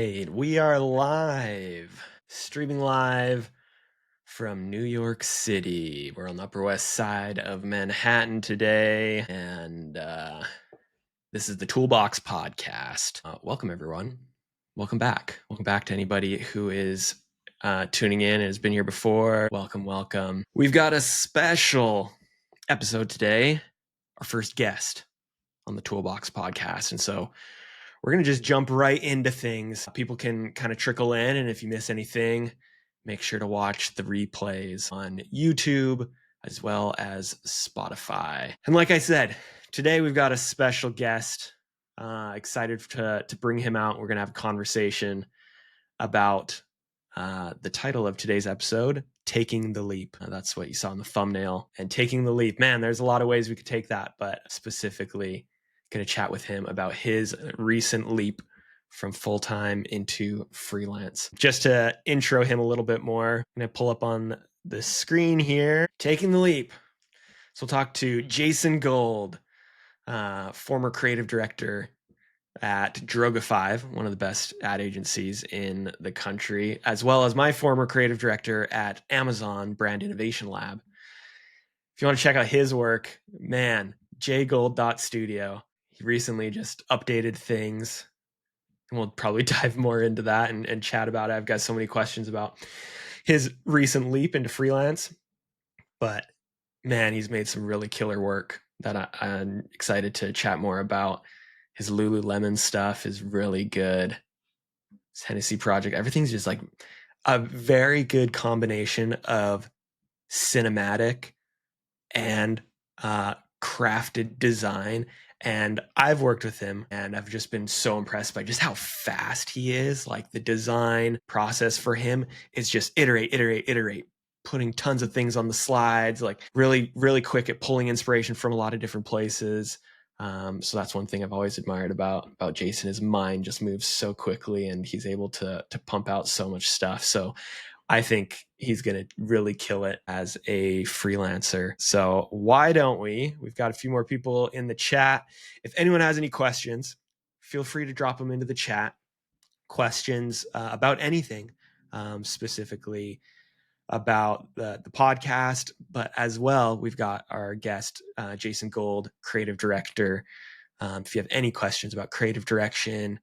right. We are live, streaming live from New York City. We're on the Upper West Side of Manhattan today, and this is the Toolbox podcast. Welcome, everyone. Welcome back. Welcome back to anybody who is tuning in and has been here before. Welcome, welcome. We've got a special episode today, our first guest on the Toolbox podcast, and so we're going to just jump right into things. People can kind of trickle in, and if you miss anything, make sure to watch the replays on YouTube as well as Spotify. And like I said, today we've got a special guest. Excited to bring him out. We're going to have a conversation about the title of today's episode, Taking the Leap. That's what you saw in the thumbnail. And taking the leap, man, there's a lot of ways we could take that, but specifically going to chat with him about his recent leap from full-time into freelance. Just to intro him a little bit more, I'm going to pull up on the screen here, Taking the Leap. So we'll talk to Jason Gold, former creative director at Droga5, one of the best ad agencies in the country, as well as my former creative director at Amazon Brand Innovation Lab. If you want to check out his work, man, jgold.studio. He recently just updated things, and we'll probably dive more into that and chat about it. I've got so many questions about his recent leap into freelance, but man, he's made some really killer work that I'm excited to chat more about. His Lululemon stuff is really good. His Hennessy project, everything's just like a very good combination of cinematic and crafted design. And I've worked with him and I've just been so impressed by just how fast he is. Like the design process for him is just iterate, putting tons of things on the slides, like really, really quick at pulling inspiration from a lot of different places. So that's one thing I've always admired about Jason. His mind just moves so quickly and he's able to pump out so much stuff. So I think he's going to really kill it as a freelancer. So why don't we've got a few more people in the chat. If anyone has any questions, feel free to drop them into the chat. Questions about anything, specifically about the podcast, but as well, we've got our guest, Jason Gold, creative director. If you have any questions about creative direction,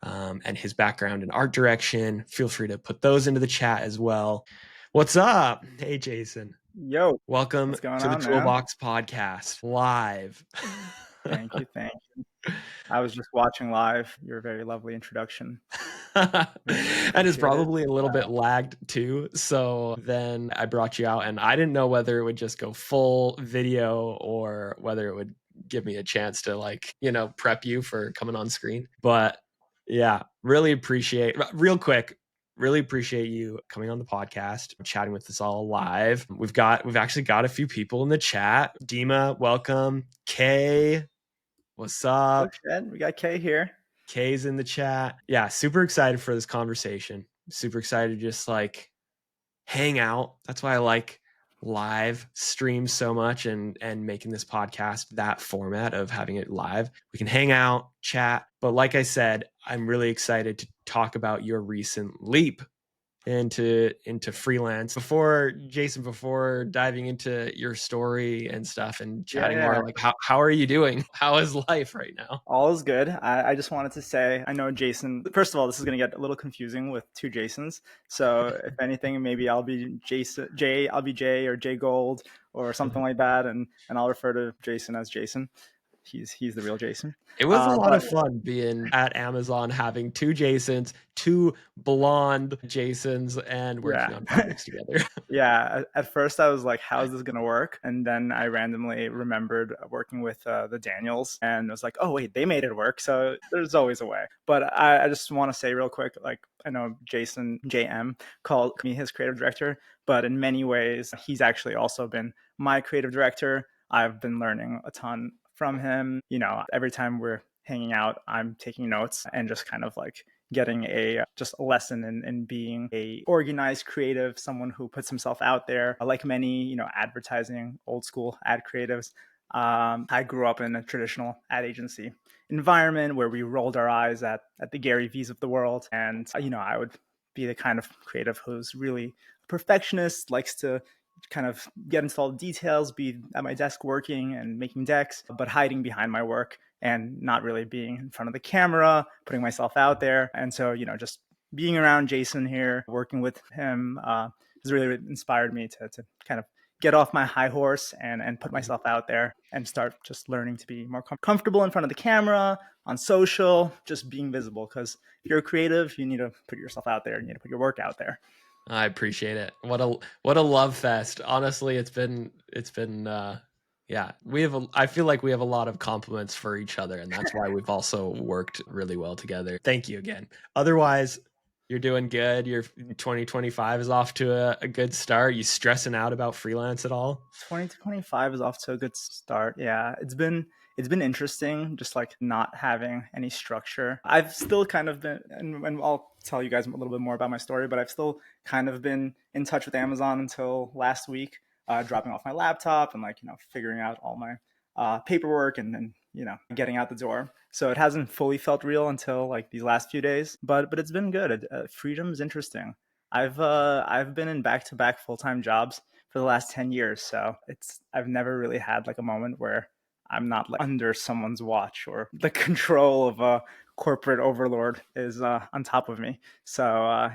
and his background in art direction, feel free to put those into the chat as well. What's up? Hey, Jason. Yo. Welcome What's going to the on, man? Toolbox podcast live. Thank you. I was just watching live your very lovely introduction. And it's probably it. a little bit lagged too. So then I brought you out and I didn't know whether it would just go full video or whether it would give me a chance to prep you for coming on screen. But yeah, really appreciate you coming on the podcast, chatting with us all live. We've actually got a few people in the chat. Dima, welcome. Kay, what's up? We got Kay here. Kay's in the chat. Yeah, super excited for this conversation. Super excited to just hang out. That's why I like live streams so much and making this podcast that format of having it live. We can hang out, chat. But like I said, I'm really excited to talk about your recent leap into freelance. Before diving into your story and stuff and chatting more, like how are you doing? How is life right now? All is good. I just wanted to say, I know Jason, first of all, this is going to get a little confusing with two Jasons. So if anything, maybe I'll be I'll be Jay or Jay Gold or something like that. And I'll refer to Jason as Jason. He's the real Jason. It was a lot of fun being at Amazon, having two Jasons, two blonde Jasons, and working on projects together. Yeah, at first I was like, how is this going to work? And then I randomly remembered working with the Daniels and I was like, oh, wait, they made it work. So there's always a way. But I just want to say real quick, like, I know Jason, JM, called me his creative director, but in many ways, he's actually also been my creative director. I've been learning a ton from him. You know, every time we're hanging out, I'm taking notes and just kind of like getting just a lesson in being a organized creative, someone who puts himself out there. Like many, advertising, old school ad creatives, I grew up in a traditional ad agency environment where we rolled our eyes at the Gary V's of the world. And, I would be the kind of creative who's really a perfectionist, likes to kind of get into all the details, be at my desk working and making decks, but hiding behind my work and not really being in front of the camera, putting myself out there. And so, just being around Jason here, working with him, has really inspired me to kind of get off my high horse and put myself out there and start just learning to be more comfortable in front of the camera, on social, just being visible. Because if you're a creative, you need to put yourself out there. You need to put your work out there. I appreciate it. What a love fest. Honestly, it's been yeah, I feel like we have a lot of compliments for each other, and that's why we've also worked really well together. Thank you again. Otherwise, you're doing good. Your 2025 is off to a good start. You stressing out about freelance at all? 2025 is off to a good start. Yeah, it's been interesting, just like not having any structure. I've still kind of been, and I'll tell you guys a little bit more about my story, but I've still kind of been in touch with Amazon until last week, dropping off my laptop and like figuring out all my paperwork and getting out the door. So it hasn't fully felt real until like these last few days, but it's been good. Freedom is interesting. I've been in back to back full time jobs for the last 10 years. So I've never really had like a moment where I'm not like under someone's watch or the control of a corporate overlord is on top of me. So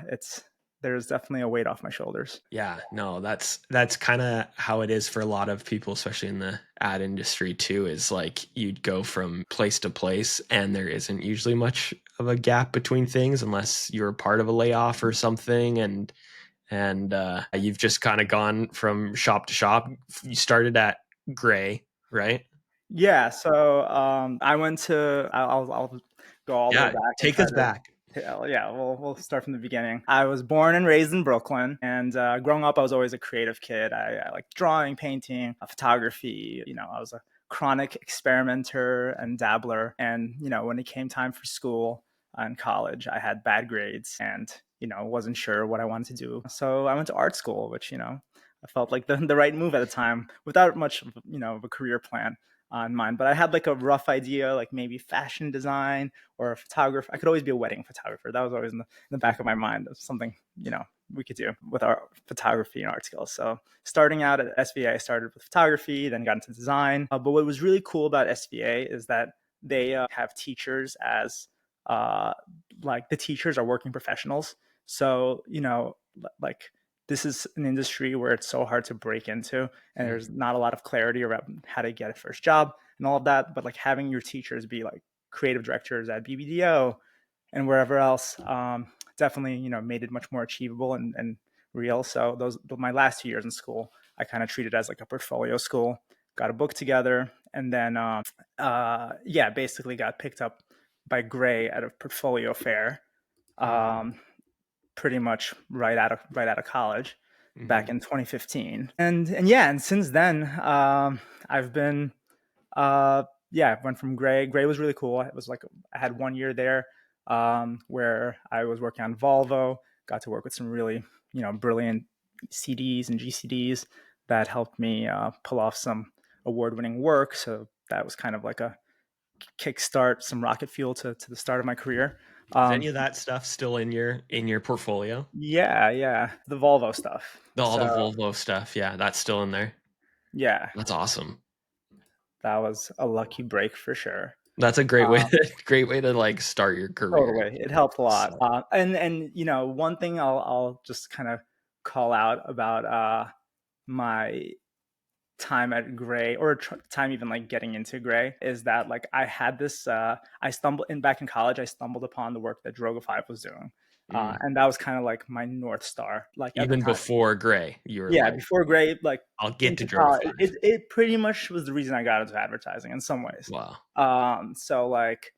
there's definitely a weight off my shoulders. Yeah, no, that's kind of how it is for a lot of people, especially in the ad industry too, is like you'd go from place to place and there isn't usually much of a gap between things unless you're part of a layoff or something and you've just kind of gone from shop to shop. You started at Gray, right? Yeah. So I went to, I'll go all the way Yeah, back and take try us to. back. Yeah, we'll start from the beginning. I was born and raised in Brooklyn, and growing up, I was always a creative kid. I liked drawing, painting, photography. I was a chronic experimenter and dabbler. And when it came time for school and college, I had bad grades, and wasn't sure what I wanted to do. So I went to art school, which I felt like the right move at the time, without much of a career plan on mine. But I had like a rough idea, like maybe fashion design or a photographer. I could always be a wedding photographer. That was always in the back of my mind. Of something we could do with our photography and art skills. So starting out at SVA, I started with photography, then got into design. But what was really cool about SVA is that they have teachers as uh, like the teachers are working professionals. So like this is an industry where it's so hard to break into and there's Mhm. not a lot of clarity around how to get a first job and all of that. But like having your teachers be like creative directors at BBDO and wherever else, definitely made it much more achievable and real. So those my last 2 years in school, I kind of treated as like a portfolio school. Got a book together, and then yeah, basically got picked up by Gray at a portfolio fair. Um, Pretty much right out of college back Mhm. in 2015. And yeah, and since then, I've been yeah, I went from Gray. Gray was really cool. It was like I had 1 year there, where I was working on Volvo. Got to work with some really brilliant CDs and GCDs that helped me pull off some award-winning work. So that was kind of like a kickstart, some rocket fuel to the start of my career. Is any Um, of that stuff still in your portfolio? yeah, the Volvo stuff. All So the Volvo stuff, yeah, that's still in there. yeah, That's awesome. that was a lucky break for sure. That's a great way Um, great way to, like, start your career. Totally, it helped a lot. So And one thing I'll just kind of call out about my time at Gray or time even like getting into Gray is that like I had this I stumbled in back in college. I stumbled upon the work that Droga 5 was doing, mm. and that was kind of like my north star. Like at the Even time, before Gray, you were yeah, like, before Gray, like "I'll get to into Droga college, 5." it pretty much was the reason I got into advertising in some ways. Wow. So like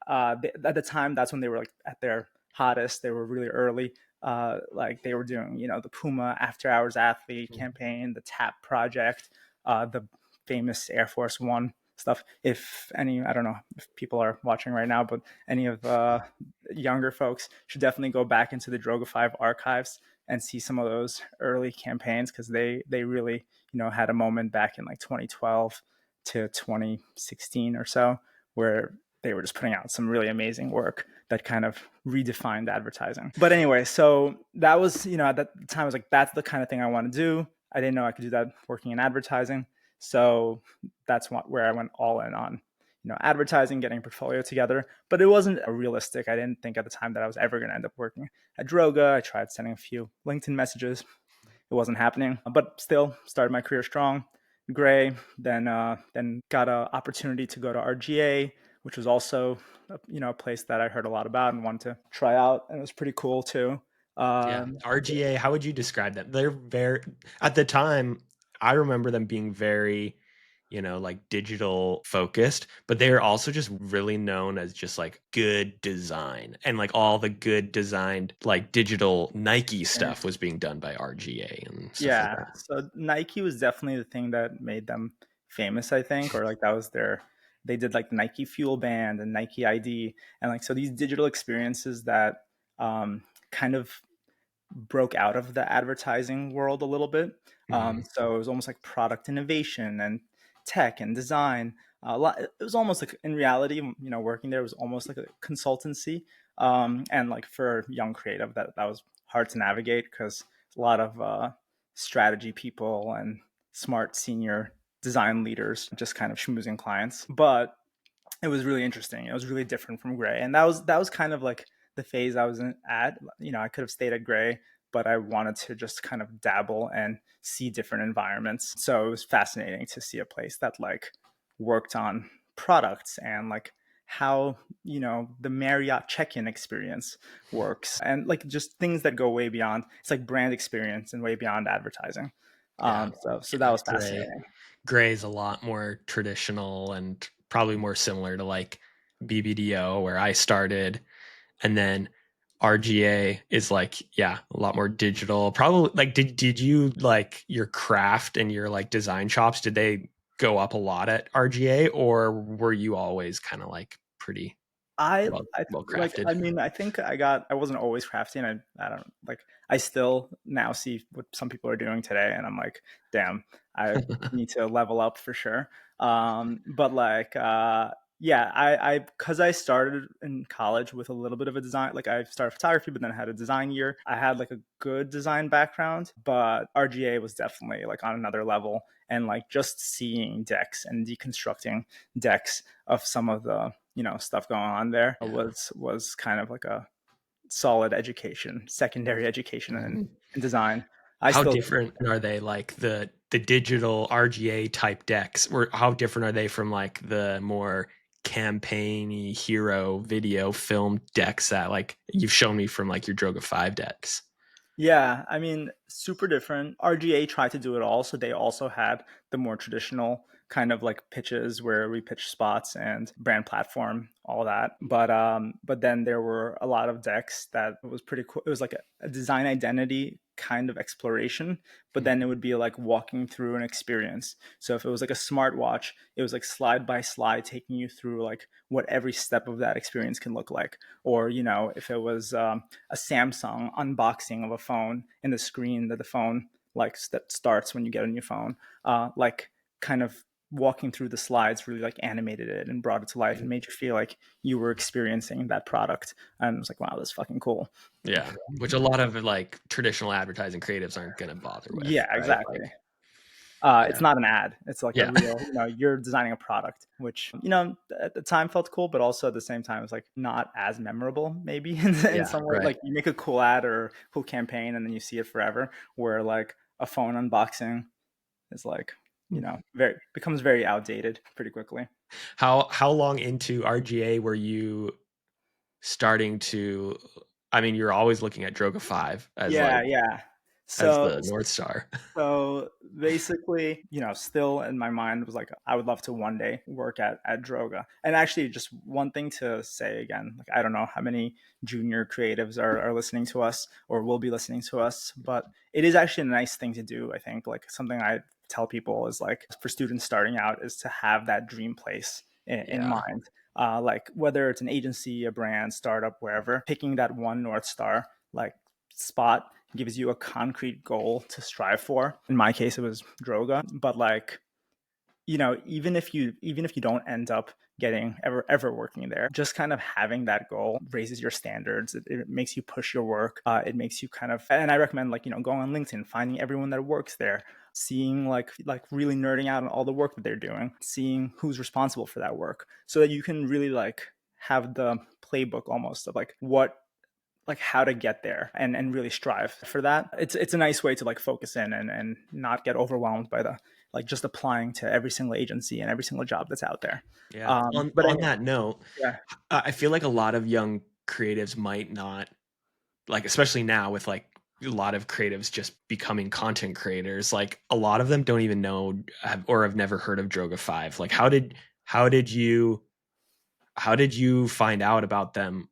at the time, that's when they were like at their hottest. They were really early. Like they were doing, the Puma After Hours Athlete Mm. campaign, the TAP project, the famous Air Force One stuff. If any, I don't know if people are watching right now, but any of younger folks should definitely go back into the Droga 5 archives and see some of those early campaigns because they really had a moment back in like 2012 to 2016 or so, where they were just putting out some really amazing work that kind of redefined advertising. But anyway, so that was, at that time, I was like, that's the kind of thing I want to do. I didn't know I could do that working in advertising. So that's where I went all in on, advertising, getting a portfolio together. But it wasn't realistic. I didn't think at the time that I was ever going to end up working at Droga. I tried sending a few LinkedIn messages. It wasn't happening, but still started my career strong. Gray, then got an opportunity to go to RGA, which was also a place that I heard a lot about and wanted to try out, and it was pretty cool too. Yeah, Um, RGA, how would you describe them? They're very, at the time, I remember them being very, like digital focused, but they're also just really known as just like good design. And like all the good designed, like digital Nike stuff was being done by RGA and stuff like yeah, that. so Nike was definitely the thing that made them famous, I think, or like that was their. They did like the Nike Fuel Band and Nike ID, and like so these digital experiences that kind of broke out of the advertising world a little bit. Hmm. So it was almost like product innovation and tech and design. A lot, it was almost like in reality, working there was almost like a consultancy. And like for young creative, that was hard to navigate because a lot of strategy people and smart senior design leaders just kind of schmoozing clients. But it was really interesting. It was really different from Gray, and that was kind of like the phase I was at. I could have stayed at Gray, but I wanted to just kind of dabble and see different environments. So it was fascinating to see a place that like worked on products and like how the Marriott check-in experience works, and like just things that go way beyond. It's like brand experience and way beyond advertising. Yeah. So that Yeah. was Gray. fascinating. Gray's a lot more traditional and probably more similar to like BBDO where I started. And then RGA is like, yeah, a lot more digital. Probably like did you like your craft and your like design chops, did they go up a lot at RGA or were you always kind of like pretty I well like. crafted? I mean, I think I wasn't always crafty, and I don't like. I still now see what some people are doing today, and I'm like, damn, I need to level up for sure. But like, yeah, because I started in college with a little bit of a design. Like, I started photography, but then I had a design year. I had like a good design background, but RGA was definitely like on another level, and like just seeing decks and deconstructing decks of some of the stuff going on there Yeah. was kind of like a solid education, secondary education in design. I How still different are they like the digital RGA type decks? Or how different are they from like the more campaigny hero video film decks that like you've shown me from like your Droga 5 decks? Yeah, I mean, super different. RGA tried to do it all, so they also had the more traditional kind of like pitches where we pitch spots and brand platform, all that. But then there were a lot of decks that was pretty cool. It was like a design identity kind of exploration, but then it would be like walking through an experience. So if it was like a smartwatch, it was like slide by slide taking you through like what every step of that experience can look like. Or, if it was a Samsung unboxing of a phone in the screen that the phone like that starts when you get a new phone, like kind of walking through the slides really like animated it and brought it to life and made you feel like you were experiencing that product. And I was like, wow, that's fucking cool. Yeah, which a lot of like traditional advertising creatives aren't gonna bother with, Yeah, right? exactly. Like, It's yeah, not an ad. It's like a yeah, real, you're designing a product, which, at the time felt cool, but also at the same time, it's like not as memorable, maybe in yeah, some way. right. Like you make a cool ad or cool campaign and then you see it forever, where like a phone unboxing is like, becomes very outdated pretty quickly. How long into RGA were you starting to? I mean, you're always looking at Droga 5 as like Yeah, yeah. as So the North Star. So basically, still in my mind was like, I would love to one day work at Droga. And actually, just one thing to say again, like, I don't know how many junior creatives are listening to us or will be listening to us, but it is actually a nice thing to do. I think like something I tell people is like for students starting out is to have that dream place in Yeah. mind. Like whether it's an agency, a brand, startup, wherever, picking that one North Star, like spot gives you a concrete goal to strive for. In my case, it was Droga, but like even if you don't end up getting ever working there, just kind of having that goal raises your standards. It makes you push your work. It makes you kind of, and I recommend, like, going on LinkedIn, finding everyone that works there, seeing, like really nerding out on all the work that they're doing, seeing who's responsible for that work, so that you can really like have the playbook almost of like what, like how to get there, and really strive for that. It's a nice way to like focus in and not get overwhelmed by the, like, just applying to every single agency and every single job that's out there. Yeah. But On that note, yeah, I feel like a lot of young creatives might not, like, especially now with like a lot of creatives just becoming content creators, like a lot of them don't even know or have never heard of Droga 5. Like how did you how did you find out about them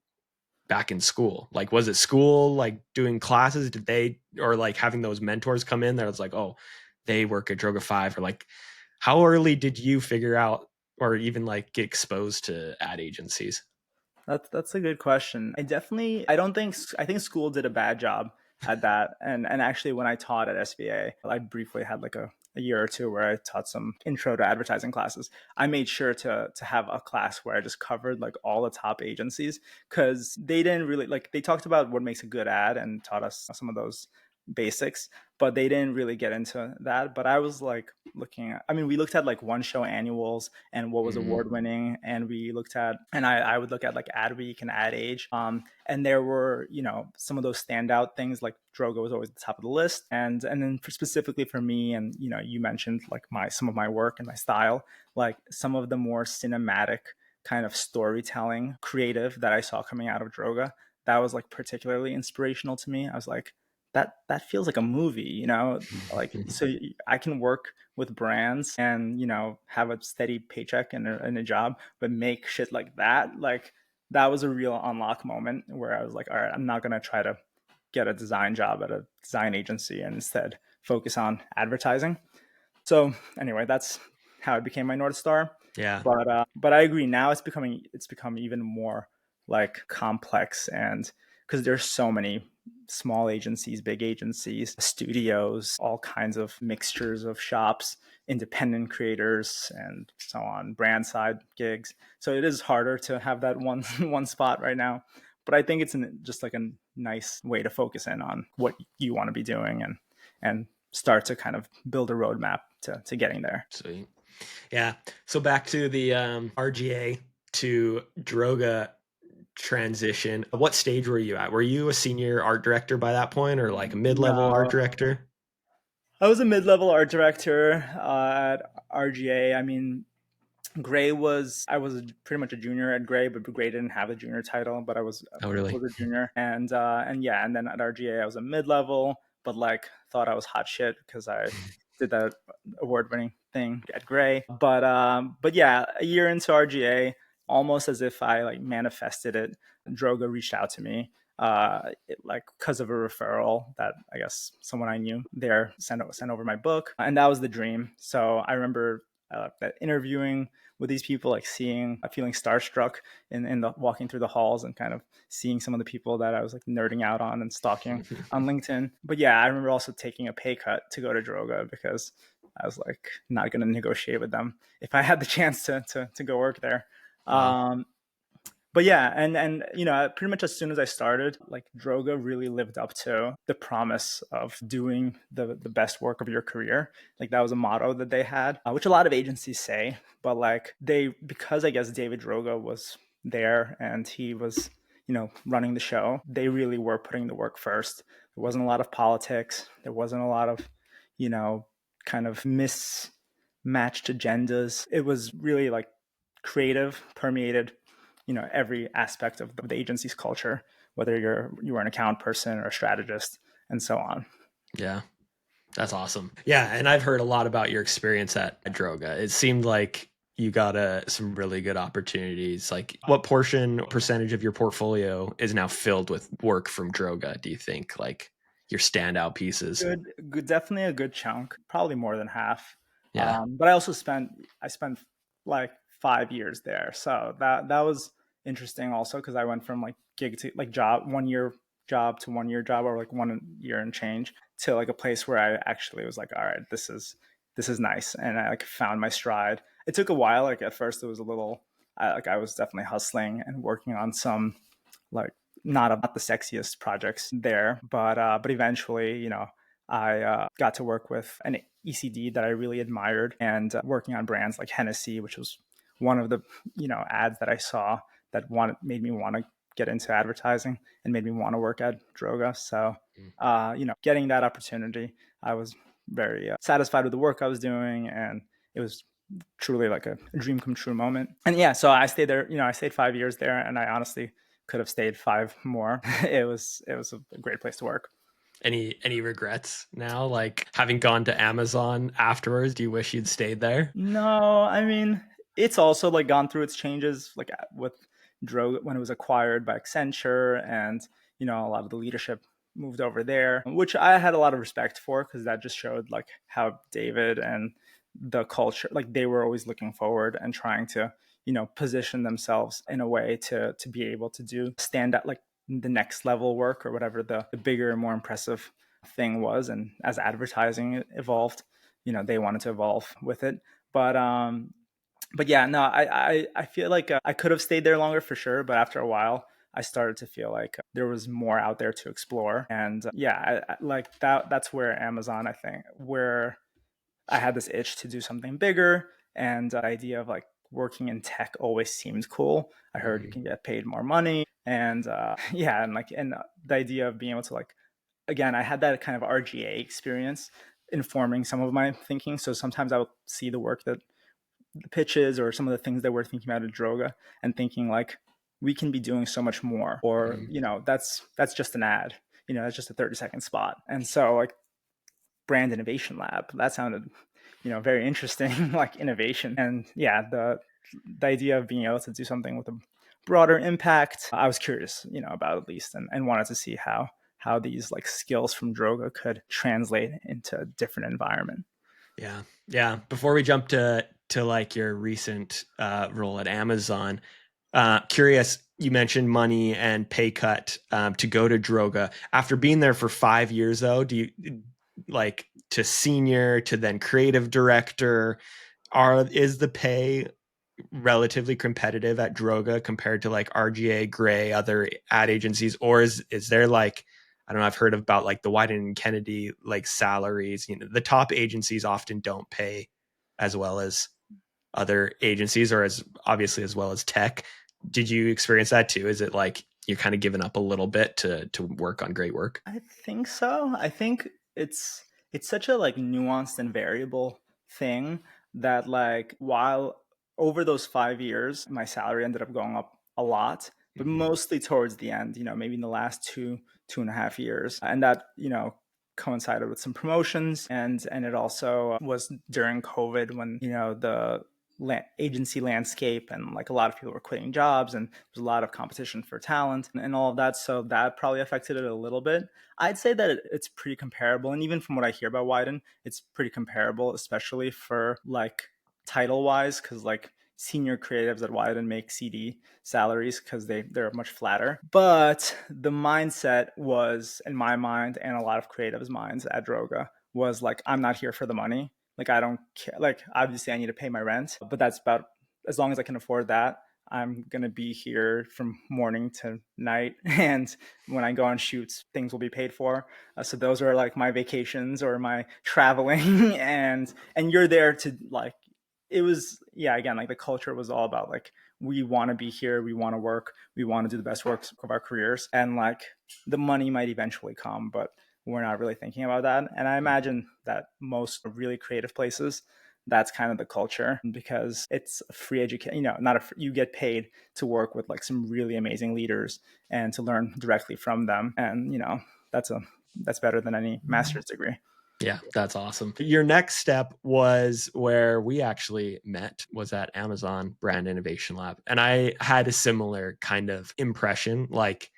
back in school? Like, was it school, like doing classes? Did they, or like having those mentors come in there? It's like, oh, they work at Droga 5, or like, how early did you figure out or even like get exposed to ad agencies? that's a good question. I don't think I think school did a bad job at that. And actually, when I taught at SVA, I briefly had like a year or two where I taught some intro to advertising classes. I made sure to have a class where I just covered like all the top agencies, because they didn't really, like, they talked about what makes a good ad and taught us some of those basics, but they didn't really get into that. But I was like looking at, I mean, we looked at like one show annuals and what was Mm, award winning, and we looked at, and I would look at like Ad Week and Ad Age, and there were, some of those standout things, like Droga was always at the top of the list. And then specifically for me, and you mentioned like my some of my work and my style, like some of the more cinematic kind of storytelling creative that I saw coming out of Droga, that was like particularly inspirational to me. I was like, that feels like a movie, like, so I can work with brands and have a steady paycheck and a job, but make shit like that. Like, that was a real unlock moment where I was like, all right, I'm not going to try to get a design job at a design agency and instead focus on advertising. So anyway, that's how it became my North Star. yeah. But I agree, now it's become even more like complex, and because there's so many small agencies, big agencies, studios, all kinds of mixtures of shops, independent creators, and so on, brand side gigs. So it is harder to have that one one spot right now. But I think it's just like a nice way to focus in on what you want to be doing, and start to kind of build a roadmap to getting there. Sweet. Yeah. So back to the RGA to Droga transition. What stage were you at? Were you a senior art director by that point, or like a mid-level art No, director? I was a mid-level art director at RGA. I mean, I was pretty much a junior at Gray, but Gray didn't have a junior title, but I Oh, really? was a junior. And yeah, and then at RGA I was a mid-level, but like thought I was hot shit because I did that award-winning thing at Gray. But yeah, a year into RGA, almost as if I like manifested it, Droga reached out to me, like because of a referral that I guess someone I knew there sent over my book, and that was the dream. So I remember that interviewing with these people, like feeling starstruck in the walking through the halls and kind of seeing some of the people that I was like nerding out on and stalking on LinkedIn. But yeah, I remember also taking a pay cut to go to Droga because I was like not going to negotiate with them if I had the chance to go work there. Wow. Um, but yeah, and pretty much as soon as I started, like Droga really lived up to the promise of doing the best work of your career. Like that was a motto that they had, which a lot of agencies say, but like because I guess David Droga was there and he was running the show, they really were putting the work first. There wasn't a lot of politics. There wasn't a lot of you know kind of mismatched agendas. It was really like creative, permeated every aspect of the agency's culture, whether you are an account person or a strategist and so on. Yeah. That's awesome. Yeah, and I've heard a lot about your experience at Droga. It seemed like you got some really good opportunities. Like, what percentage of your portfolio is now filled with work from Droga, do you think? Like your standout pieces? Good, definitely a good chunk, probably more than half. Yeah. But I spent like 5 years there, so that was interesting also, because I went from like gig to like job, 1 year job to 1 year job, or like 1 year and change, to like a place where I actually was like, all right, this is this is nice. And I like found my stride. It took a while. Like at first it was a little, I was definitely hustling and working on some like not the sexiest projects there, but eventually, I got to work with an ECD that I really admired, and working on brands like Hennessy, which was one of the ads that I saw that wanted made me want to get into advertising and made me want to work at Droga. So, Mm. getting that opportunity, I was very satisfied with the work I was doing, and it was truly like a dream come true moment. And yeah, so I stayed there. I stayed 5 years there, and I honestly could have stayed five more. It was a great place to work. Any regrets now, like having gone to Amazon afterwards? Do you wish you'd stayed there? No, I mean, it's also like gone through its changes, like with Droga when it was acquired by Accenture, and a lot of the leadership moved over there, which I had a lot of respect for because that just showed like how David and the culture, like they were always looking forward and trying to position themselves in a way to be able to do stand up like the next level work or whatever the bigger and more impressive thing was. And as advertising evolved, they wanted to evolve with it. But yeah, no, I feel like I could have stayed there longer for sure, but after a while I started to feel like there was more out there to explore. And yeah, like that's where Amazon, I think, where I had this itch to do something bigger, and the idea of like working in tech always seemed cool. I heard you Mm-hmm. can get paid more money, and yeah, and the idea of being able to like, again, I had that kind of RGA experience informing some of my thinking. So sometimes I would see the work that the pitches or some of the things that we're thinking about at Droga and thinking like we can be doing so much more, or Mm-hmm. that's just an ad, that's just a 30-second spot. And so like brand innovation lab, that sounded very interesting, like innovation. And yeah, the idea of being able to do something with a broader impact, I was curious about at least, and wanted to see how these like skills from Droga could translate into a different environment. Yeah. Yeah. Before we jump to like your recent role at Amazon, curious, you mentioned money and pay cut to go to Droga. After being there for 5 years, though, do you like to senior to then creative director? Is the pay relatively competitive at Droga compared to like RGA, Gray, other ad agencies, or is there like, I don't know, I've heard about like the Wyden and Kennedy like salaries. The top agencies often don't pay as well as other agencies, or as obviously as well as tech. Did you experience that too? Is it like you're kind of giving up a little bit to work on great work? I think so. I think it's such a like nuanced and variable thing that like while over those 5 years, my salary ended up going up a lot, but Mm-hmm. mostly towards the end, maybe in the last 2.5 years. And that, coincided with some promotions, and it also was during COVID when, the agency landscape and like a lot of people were quitting jobs, and there's a lot of competition for talent and all of that. So that probably affected it a little bit. I'd say that it's pretty comparable. And even from what I hear about Wyden, it's pretty comparable, especially for like title wise, because like senior creatives at Wyden make CD salaries because they're much flatter. But the mindset was, in my mind and a lot of creatives' minds at Droga, was like, I'm not here for the money. Like I don't care. Like obviously I need to pay my rent, but that's about as long as I can afford that. I'm gonna be here from morning to night, and when I go on shoots, things will be paid for. So those are like my vacations or my traveling, and you're there to like. It was, yeah, again, like the culture was all about like we want to be here, we want to work, we want to do the best work of our careers, and like the money might eventually come, but we're not really thinking about that. And I imagine that most really creative places, that's kind of the culture, because it's a free education, not you get paid to work with like some really amazing leaders and to learn directly from them. And that's a that's better than any master's degree. Yeah, that's awesome. Your next step was where we actually met, was at Amazon Brand Innovation Lab. And I had a similar kind of impression. Like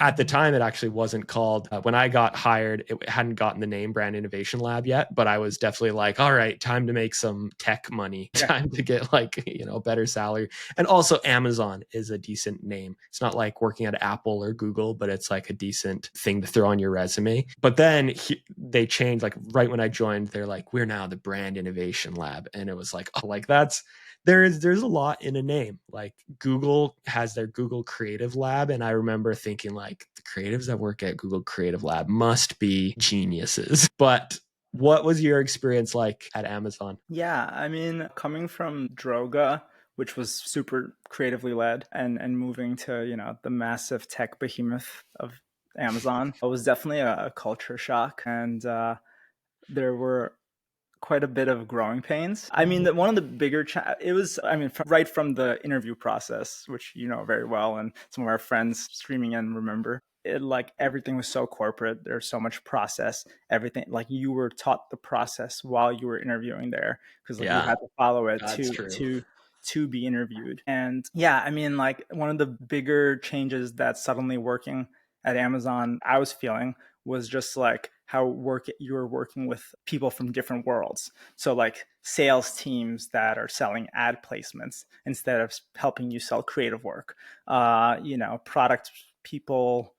At the time, it actually wasn't called, when I got hired, it hadn't gotten the name Brand Innovation Lab yet, but I was definitely like, all right, time to make some tech money, Yeah. time to get like, better salary. And also, Amazon is a decent name. It's not like working at Apple or Google, but it's like a decent thing to throw on your resume. But then they changed, like right when I joined, they're like, we're now the Brand Innovation Lab. And it was like, oh, like there's a lot in a name. Like Google has their Google Creative Lab, and I remember thinking like the creatives that work at Google Creative Lab must be geniuses. But what was your experience like at Amazon? Yeah, I mean, coming from Droga, which was super creatively led, and moving to, the massive tech behemoth of Amazon, it was definitely a culture shock. And there were quite a bit of growing pains. I mean, one of the bigger it was, I mean, right from the interview process, which you know very well, and some of our friends streaming in remember. It, like, everything was so corporate. There's so much process. Everything, like, you were taught the process while you were interviewing there, because like you Yeah, had to follow it that's true. to be interviewed. And yeah, I mean, like, one of the bigger changes that suddenly working at Amazon I was feeling was just like how you were working with people from different worlds. So like sales teams that are selling ad placements instead of helping you sell creative work. Product people,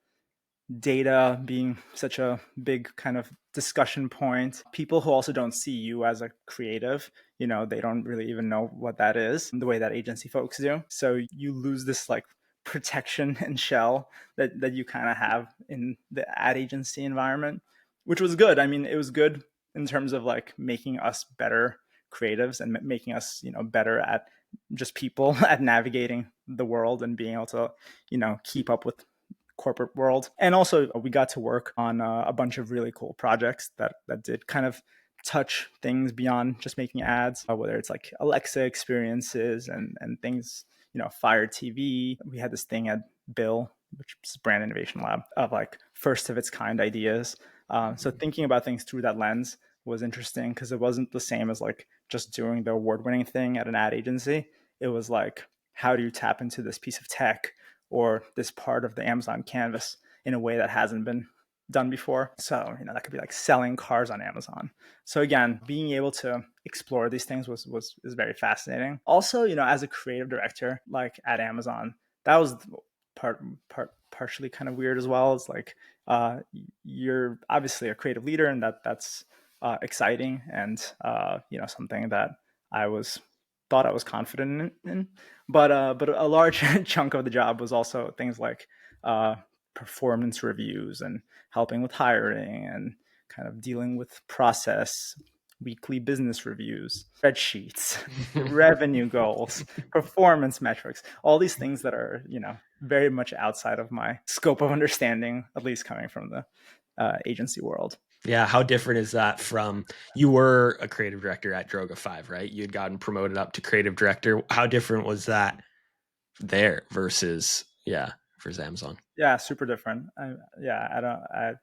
data being such a big kind of discussion point. People who also don't see you as a creative, they don't really even know what that is the way that agency folks do. So you lose this like protection and shell that you kind of have in the ad agency environment, which was good. I mean, it was good in terms of like making us better creatives and making us, better at just people at navigating the world and being able to, keep up with corporate world. And also we got to work on a bunch of really cool projects that did kind of touch things beyond just making ads, whether it's like Alexa experiences and things, Fire TV. We had this thing at Bill, which is Brand Innovation Lab, of like first of its kind ideas. So thinking about things through that lens was interesting, because it wasn't the same as like just doing the award-winning thing at an ad agency. It was like, how do you tap into this piece of tech or this part of the Amazon canvas in a way that hasn't been done before? So, that could be like selling cars on Amazon. So again, being able to explore these things is very fascinating. Also, as a creative director, like at Amazon, that was partially kind of weird as well. It's like you're obviously a creative leader, and that's exciting, and something that I was thought I was confident in. But a large chunk of the job was also things like performance reviews and helping with hiring and kind of dealing with process, weekly business reviews, spreadsheets, revenue goals, performance metrics, all these things that are, very much outside of my scope of understanding, at least coming from the agency world. Yeah, how different is that from, you were a creative director at Droga 5, right? You had gotten promoted up to creative director. How different was that there versus Amazon? Yeah, super different. Yeah, I don't.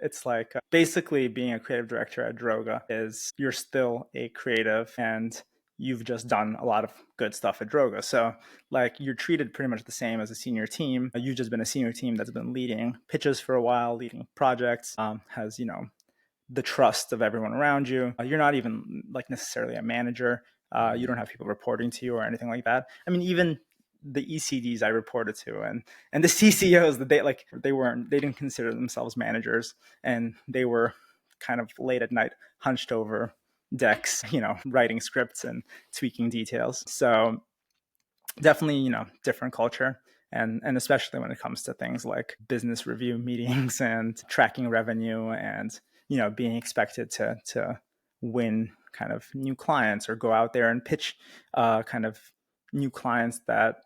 It's like basically being a creative director at Droga is you're still a creative, and you've just done a lot of good stuff at Droga. So like you're treated pretty much the same as a senior team. You've just been a senior team that's been leading pitches for a while, leading projects, has the trust of everyone around you. You're not even like necessarily a manager. You don't have people reporting to you or anything like that. I mean, even the ECDs I reported to, and the CCOs, that they didn't consider themselves managers, and they were kind of late at night hunched over decks, writing scripts and tweaking details. So definitely, different culture. And especially when it comes to things like business review meetings and tracking revenue, and being expected to win kind of new clients or go out there and pitch kind of new clients that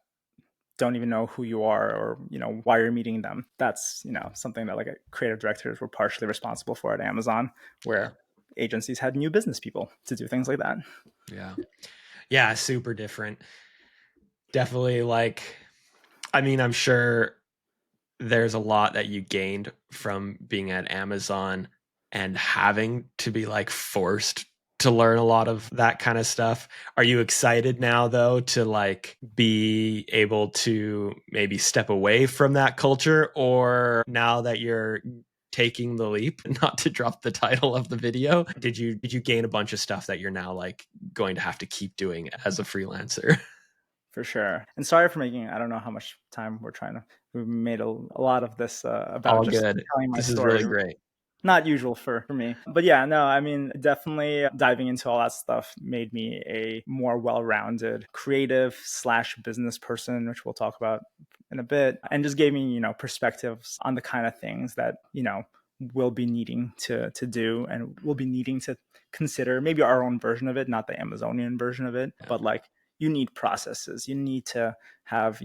don't even know who you are, or why you're meeting them. That's something that like creative directors were partially responsible for at Amazon, Yeah. where agencies had new business people to do things like that. Yeah. Yeah, super different. Definitely, like, I mean, I'm sure there's a lot that you gained from being at Amazon and having to be like forced to learn a lot of that kind of stuff. Are you excited now though to like be able to maybe step away from that culture, or now that you're taking the leap, not to drop the title of the video, did you gain a bunch of stuff that you're now like going to have to keep doing as a freelancer? For sure. And sorry for making, I don't know how much time we're trying to, we made a lot of this about All just good. telling my This is really story. great. Not usual for me. But yeah, no, I mean, definitely diving into all that stuff made me a more well-rounded creative slash business person, which we'll talk about in a bit, and just gave me, perspectives on the kind of things that, we'll be needing to do, and we'll be needing to consider maybe our own version of it, not the Amazonian version of it, Yeah. but like you need processes, you need to have,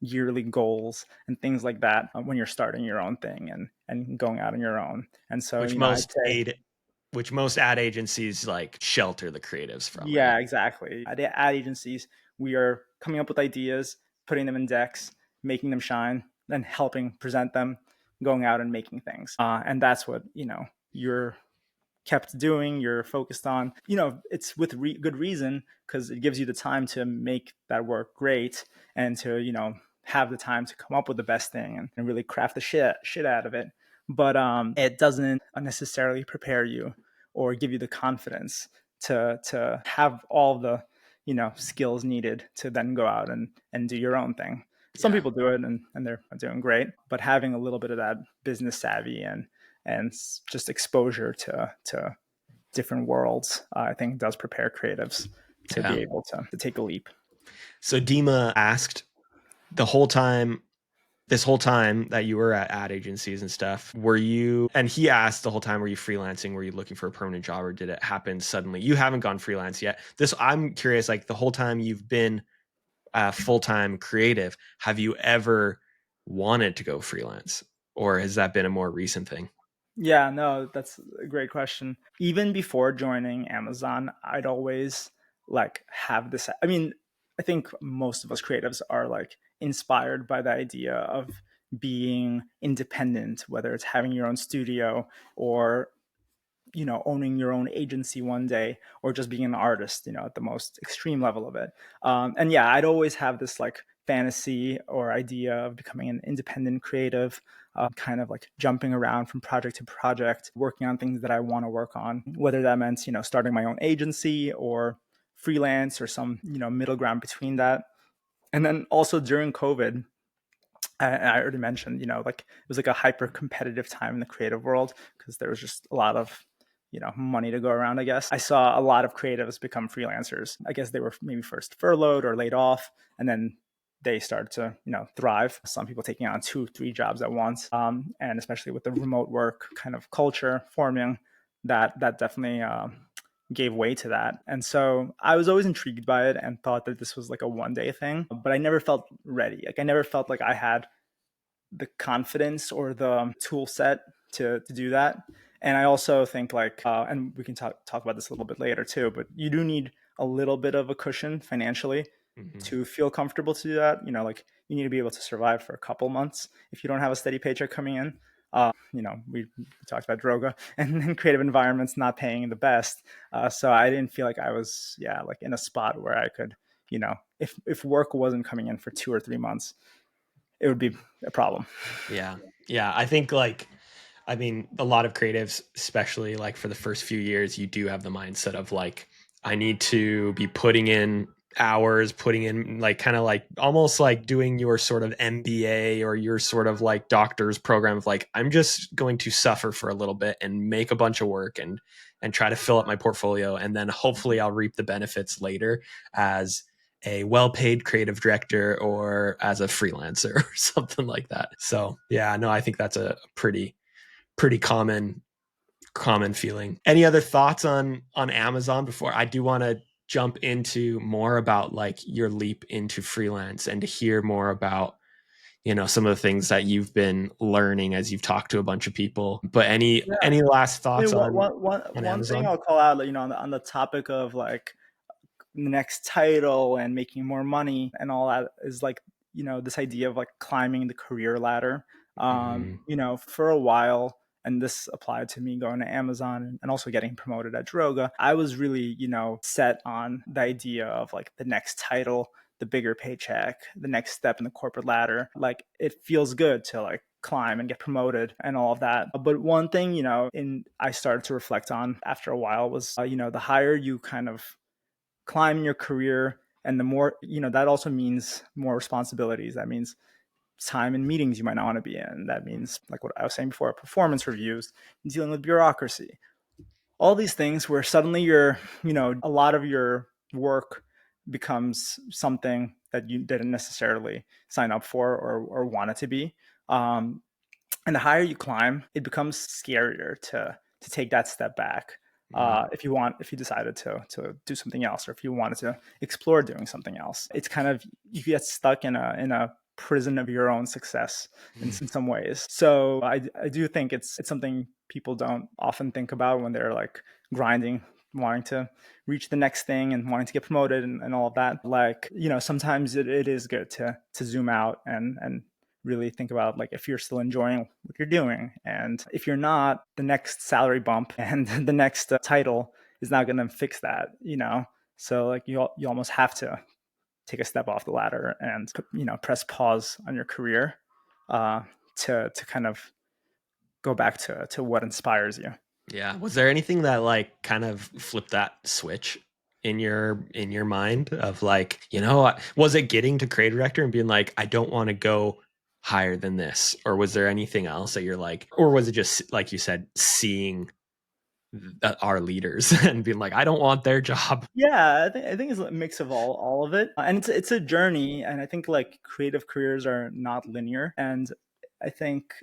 yearly goals and things like that when you're starting your own thing and going out on your own. And so, Which I'd most say, aid which most ad agencies like shelter the creatives from, right? yeah, exactly. At the ad agencies, we are coming up with ideas, putting them in decks, making them shine, then helping present them, going out and making things. And that's what, you're kept doing, you're focused on. It's with good reason, because it gives you the time to make that work great and to, have the time to come up with the best thing and really craft the shit out of it. But it doesn't necessarily prepare you or give you the confidence to have all the, skills needed to then go out and do your own thing. Some Yeah. people do it and they're doing great, but having a little bit of that business savvy and just exposure to different worlds, I think does prepare creatives to Yeah. be able to take a leap. So Dima asked the whole time, this whole time that you were at ad agencies and stuff, were you, and he asked the whole time, were you freelancing? Were you looking for a permanent job, or did it happen suddenly? You haven't gone freelance yet. This, I'm curious, like the whole time you've been full-time creative, have you ever wanted to go freelance, or has that been a more recent thing? Yeah, no, that's a great question. Even before joining Amazon, I'd always like have this. I mean, I think most of us creatives are like inspired by the idea of being independent, whether it's having your own studio or owning your own agency one day, or just being an artist, at the most extreme level of it. And yeah, I'd always have this like fantasy or idea of becoming an independent creative, kind of like jumping around from project to project, working on things that I want to work on, whether that meant starting my own agency or freelance or some middle ground between that. And then also during COVID, I already mentioned, like it was like a hyper competitive time in the creative world because there was just a lot of, money to go around, I guess. I saw a lot of creatives become freelancers. I guess they were maybe first furloughed or laid off, and then they started to, thrive. Some people taking on 2, 3 jobs at once. And especially with the remote work kind of culture forming, that definitely gave way to that. And so I was always intrigued by it and thought that this was like a one day thing, but I never felt ready. Like I never felt like I had the confidence or the tool set to do that. And I also think like, and we can talk about this a little bit later too, but you do need a little bit of a cushion financially Mm-hmm. to feel comfortable to do that. Like you need to be able to survive for a couple months if you don't have a steady paycheck coming in. We talked about droga and creative environments not paying the best. So I didn't feel like I was, like in a spot where I could, if work wasn't coming in for 2 or 3 months, it would be a problem. Yeah. Yeah. I think like, I mean, a lot of creatives, especially like for the first few years, you do have the mindset of like, I need to be putting in hours, putting in like kind of like almost like doing your sort of MBA or your sort of like doctor's program of like, I'm just going to suffer for a little bit and make a bunch of work and try to fill up my portfolio. And then hopefully I'll reap the benefits later as a well-paid creative director or as a freelancer or something like that. So yeah, no, I think that's a pretty common feeling. Any other thoughts on Amazon before I do want to jump into more about like your leap into freelance and to hear more about some of the things that you've been learning as you've talked to a bunch of people. But any last I thoughts mean, on one thing Amazon? I'll call out, on the topic of like the next title and making more money and all that is like, this idea of like climbing the career ladder. Mm, For a while, and this applied to me going to Amazon and also getting promoted at Droga. I was really, set on the idea of like the next title, the bigger paycheck, the next step in the corporate ladder. Like it feels good to like climb and get promoted and all of that. But one thing, I started to reflect on after a while was, the higher you kind of climb in your career, and the more, that also means more responsibilities. That means time in meetings you might not want to be in. That means, like what I was saying before, performance reviews, dealing with bureaucracy, all these things where suddenly a lot of your work becomes something that you didn't necessarily sign up for or want it to be. And the higher you climb, it becomes scarier to take that step back. If you decided to do something else, or if you wanted to explore doing something else, it's kind of, you get stuck in a prison of your own success in some ways. So I do think it's something people don't often think about when they're like grinding, wanting to reach the next thing and wanting to get promoted and all of that. Like, sometimes it is good to zoom out and really think about like if you're still enjoying what you're doing. And if you're not, the next salary bump and the next title is not going to fix that. So like you almost have to take a step off the ladder and press pause on your career to kind of go back to what inspires you. Yeah. Was there anything that like kind of flipped that switch in your mind of like, was it getting to creative director and being like, I don't want to go higher than this? Or was there anything else that you're like, or was it just like you said, seeing our leaders and being like, I don't want their job? Yeah, I think it's a mix of all of it, and it's a journey. And I think like creative careers are not linear, and I think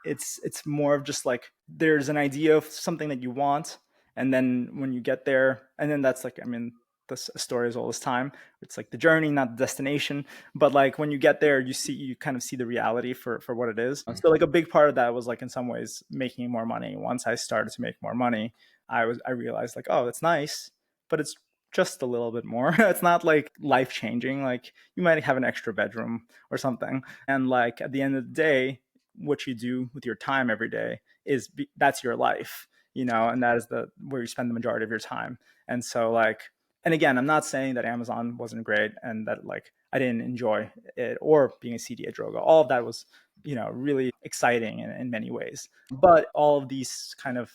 it's more of just like there's an idea of something that you want, and then when you get there, and then that's like, I mean, this story is all this time. It's like the journey, not the destination. But like when you get there, you kind of see the reality for what it is. So like a big part of that was like in some ways making more money. Once I started to make more money, I realized like, oh, that's nice, but it's just a little bit more. It's not like life changing. Like you might have an extra bedroom or something. And like at the end of the day, what you do with your time every day that's your life, and that is the where you spend the majority of your time. And so like, and again, I'm not saying that Amazon wasn't great and that like I didn't enjoy it, or being a CD at Droga. All of that was, really exciting in many ways. But all of these kind of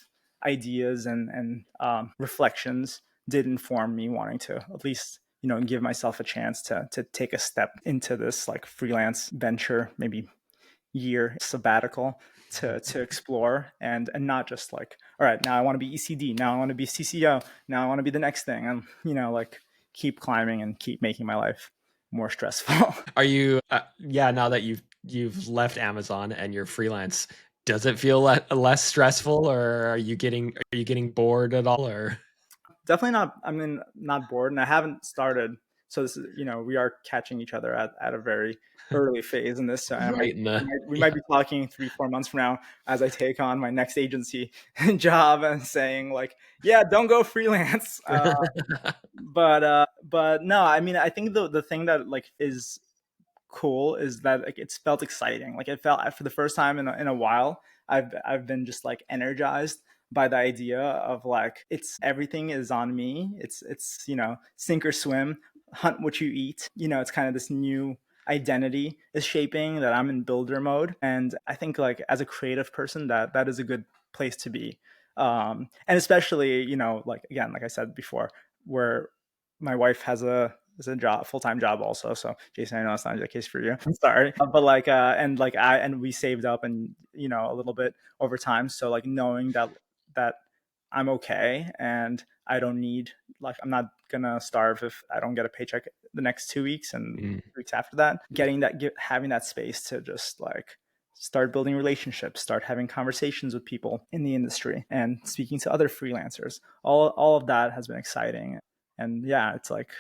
ideas and reflections did inform me wanting to at least give myself a chance to take a step into this like freelance venture, maybe year sabbatical to explore and not just like, all right, now I want to be ECD, now I want to be CCO, now I want to be the next thing, and like keep climbing and keep making my life more stressful. Are you, yeah, now that you've left Amazon and you're freelance, does it feel less stressful, or are you getting bored at all, or Definitely not, I mean, not bored, and I haven't started. So this is, we are catching each other at a very early phase in this. So right in the we might yeah. be talking 3-4 months from now as I take on my next agency job and saying like, yeah, don't go freelance. But no, I mean, I think the thing that like is cool is that like it's felt exciting. Like it felt for the first time in a while, I've been just like energized by the idea of like it's everything is on me. It's sink or swim, hunt what you eat. It's kind of this new identity is shaping that I'm in builder mode, and I think like as a creative person that is a good place to be. And especially like again, like I said before, where my wife has a job, full-time job also. So Jason, I know it's not the case for you. I'm sorry. But like and we saved up and a little bit over time. So like knowing that I'm okay and I don't need, like, I'm not gonna starve if I don't get a paycheck the next 2 weeks and Mm. weeks after that. Having that space to just like start building relationships, start having conversations with people in the industry and speaking to other freelancers. All of that has been exciting. And yeah, it's like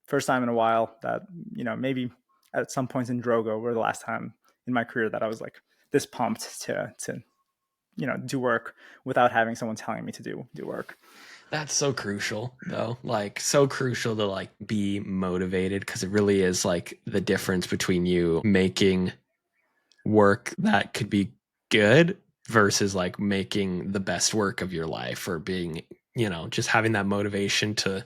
first time in a while that maybe at some points in Drogo were the last time in my career that I was like this pumped to do work without having someone telling me to do work. That's so crucial though, like so crucial to like be motivated, because it really is like the difference between you making work that could be good versus like making the best work of your life or being, just having that motivation to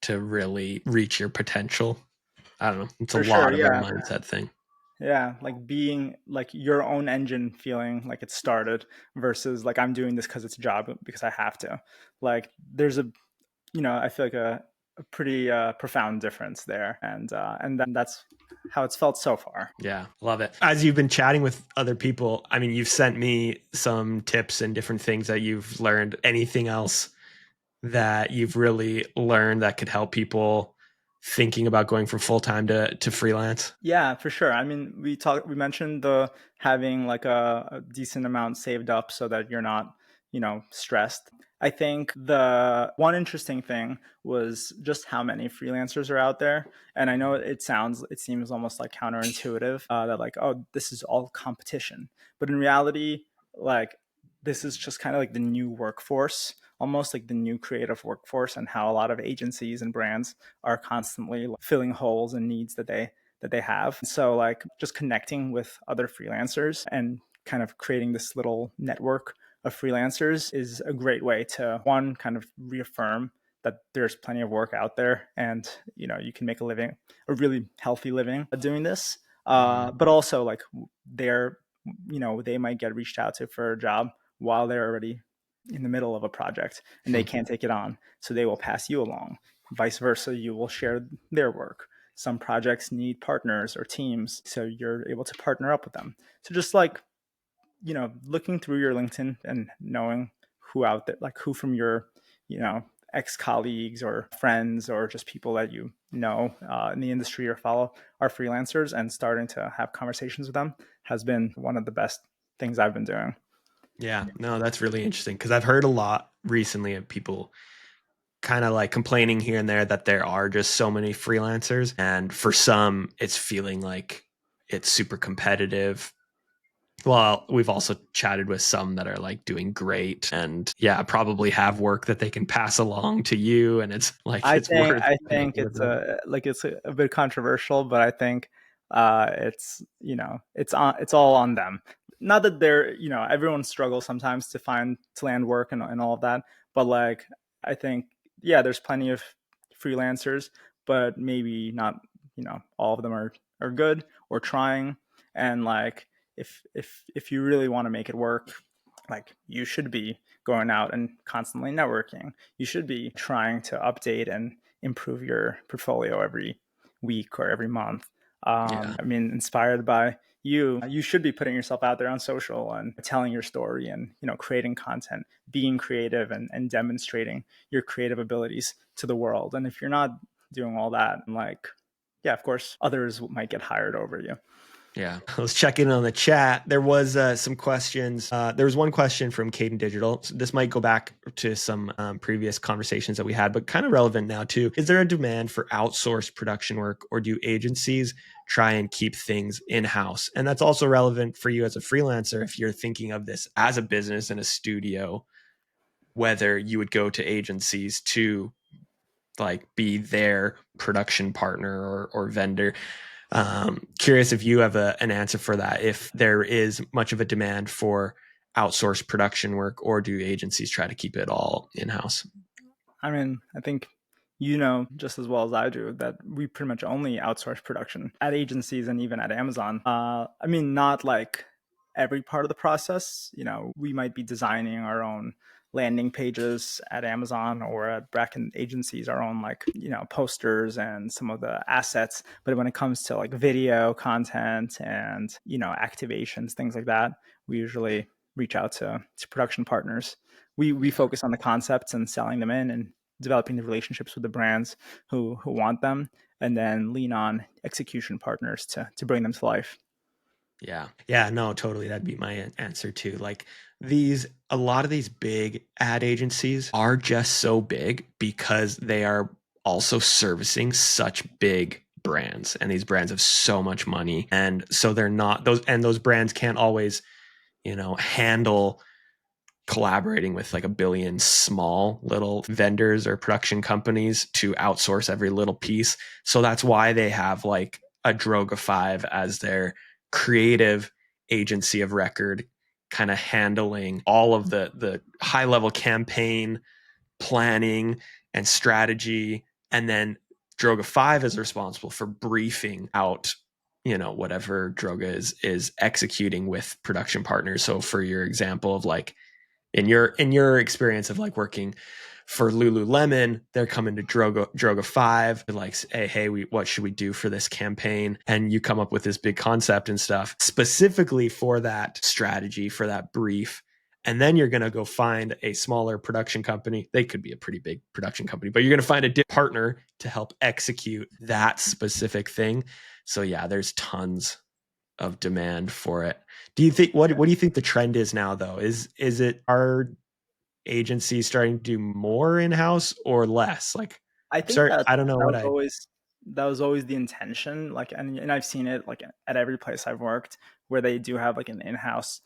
really reach your potential. I don't know. It's a For sure, lot of a yeah. mindset thing. Yeah, like being like your own engine, feeling like it started versus like I'm doing this because it's a job because I have to. Like there's a, I feel like a pretty profound difference there, and then that's how it's felt so far. Yeah, love it. As you've been chatting with other people, I mean, you've sent me some tips and different things that you've learned. Anything else that you've really learned that could help people thinking about going from full time to freelance? Yeah, for sure. I mean, we mentioned the having like a decent amount saved up so that you're not, stressed. I think the one interesting thing was just how many freelancers are out there. And I know it seems almost like counterintuitive that like, oh, this is all competition. But in reality, like this is just kind of like the new workforce, almost like the new creative workforce, and how a lot of agencies and brands are constantly filling holes and needs that they have. So like just connecting with other freelancers and kind of creating this little network of freelancers is a great way to one kind of reaffirm that there's plenty of work out there, and you can make a really healthy living doing this. Mm, But also like they're they might get reached out to for a job while they're already in the middle of a project and they can't take it on, so they will pass you along. Vice versa, you will share their work. Some projects need partners or teams, so you're able to partner up with them. So just like, looking through your LinkedIn and knowing who out there, like who from your, ex-colleagues or friends or just people that in the industry or follow are freelancers, and starting to have conversations with them has been one of the best things I've been doing. yeah, no, that's really interesting because I've heard a lot recently of people kind of like complaining here and there that there are just so many freelancers. And for some, it's feeling like it's super competitive. Well, we've also chatted with some that are like doing great and yeah, probably have work that they can pass along to you. And it's like, I it's think worth I making think it it's worth. a bit controversial, but I think it's it's all on them. Not that they're everyone struggles sometimes to land work and all of that, but like I think yeah, there's plenty of freelancers, but maybe not all of them are good or trying. And like if you really want to make it work, like you should be going out and constantly networking. You should be trying to update and improve your portfolio every week or every month. Yeah. I mean, inspired by you should be putting yourself out there on social and telling your story and creating content, being creative and demonstrating your creative abilities to the world. And if you're not doing all that, like yeah, of course, others might get hired over you. Yeah. Let's check in on the chat. There was some questions. There was one question from Caden Digital. So this might go back to some previous conversations that we had, but kind of relevant now too. Is there a demand for outsourced production work, or do agencies try and keep things in-house? And that's also relevant for you as a freelancer if you're thinking of this as a business and a studio, whether you would go to agencies to like be their production partner or vendor. Curious if you have an answer for that, if there is much of a demand for outsourced production work, or do agencies try to keep it all in-house? I mean, I think just as well as I do that we pretty much only outsource production at agencies and even at Amazon. I mean, not like every part of the process. We might be designing our own landing pages at Amazon or at Bracken agencies, our own like posters and some of the assets. But when it comes to like video content and activations, things like that, we usually reach out to production partners. We Yeah. focus on the concepts and selling them in and developing the relationships with the brands who want them, and then lean on execution partners to bring them to life. Yeah. Yeah. No, totally. That'd be my answer too. Like a lot of these big ad agencies are just so big because they are also servicing such big brands, and these brands have so much money. And so they're not those brands can't always, handle collaborating with like a billion small little vendors or production companies to outsource every little piece. So that's why they have like a Droga 5 as their creative agency of record kind of handling all of the high level campaign planning and strategy, and then Droga 5 is responsible for briefing out, whatever Droga is executing with production partners. So for your example of like in your experience of like working for Lululemon, they're coming to Droga 5, like, hey, what should we do for this campaign? And you come up with this big concept and stuff specifically for that strategy, for that brief. And then you're going to go find a smaller production company. They could be a pretty big production company, but you're going to find a partner to help execute that specific thing. So yeah, there's tons of demand for it. Do you think what do you think the trend is now though? Is it our agencies starting to do more in-house or less? Like I think start I don't know that what was I always that was always the intention. Like, and I've seen it like at every place I've worked where they do have like an in-house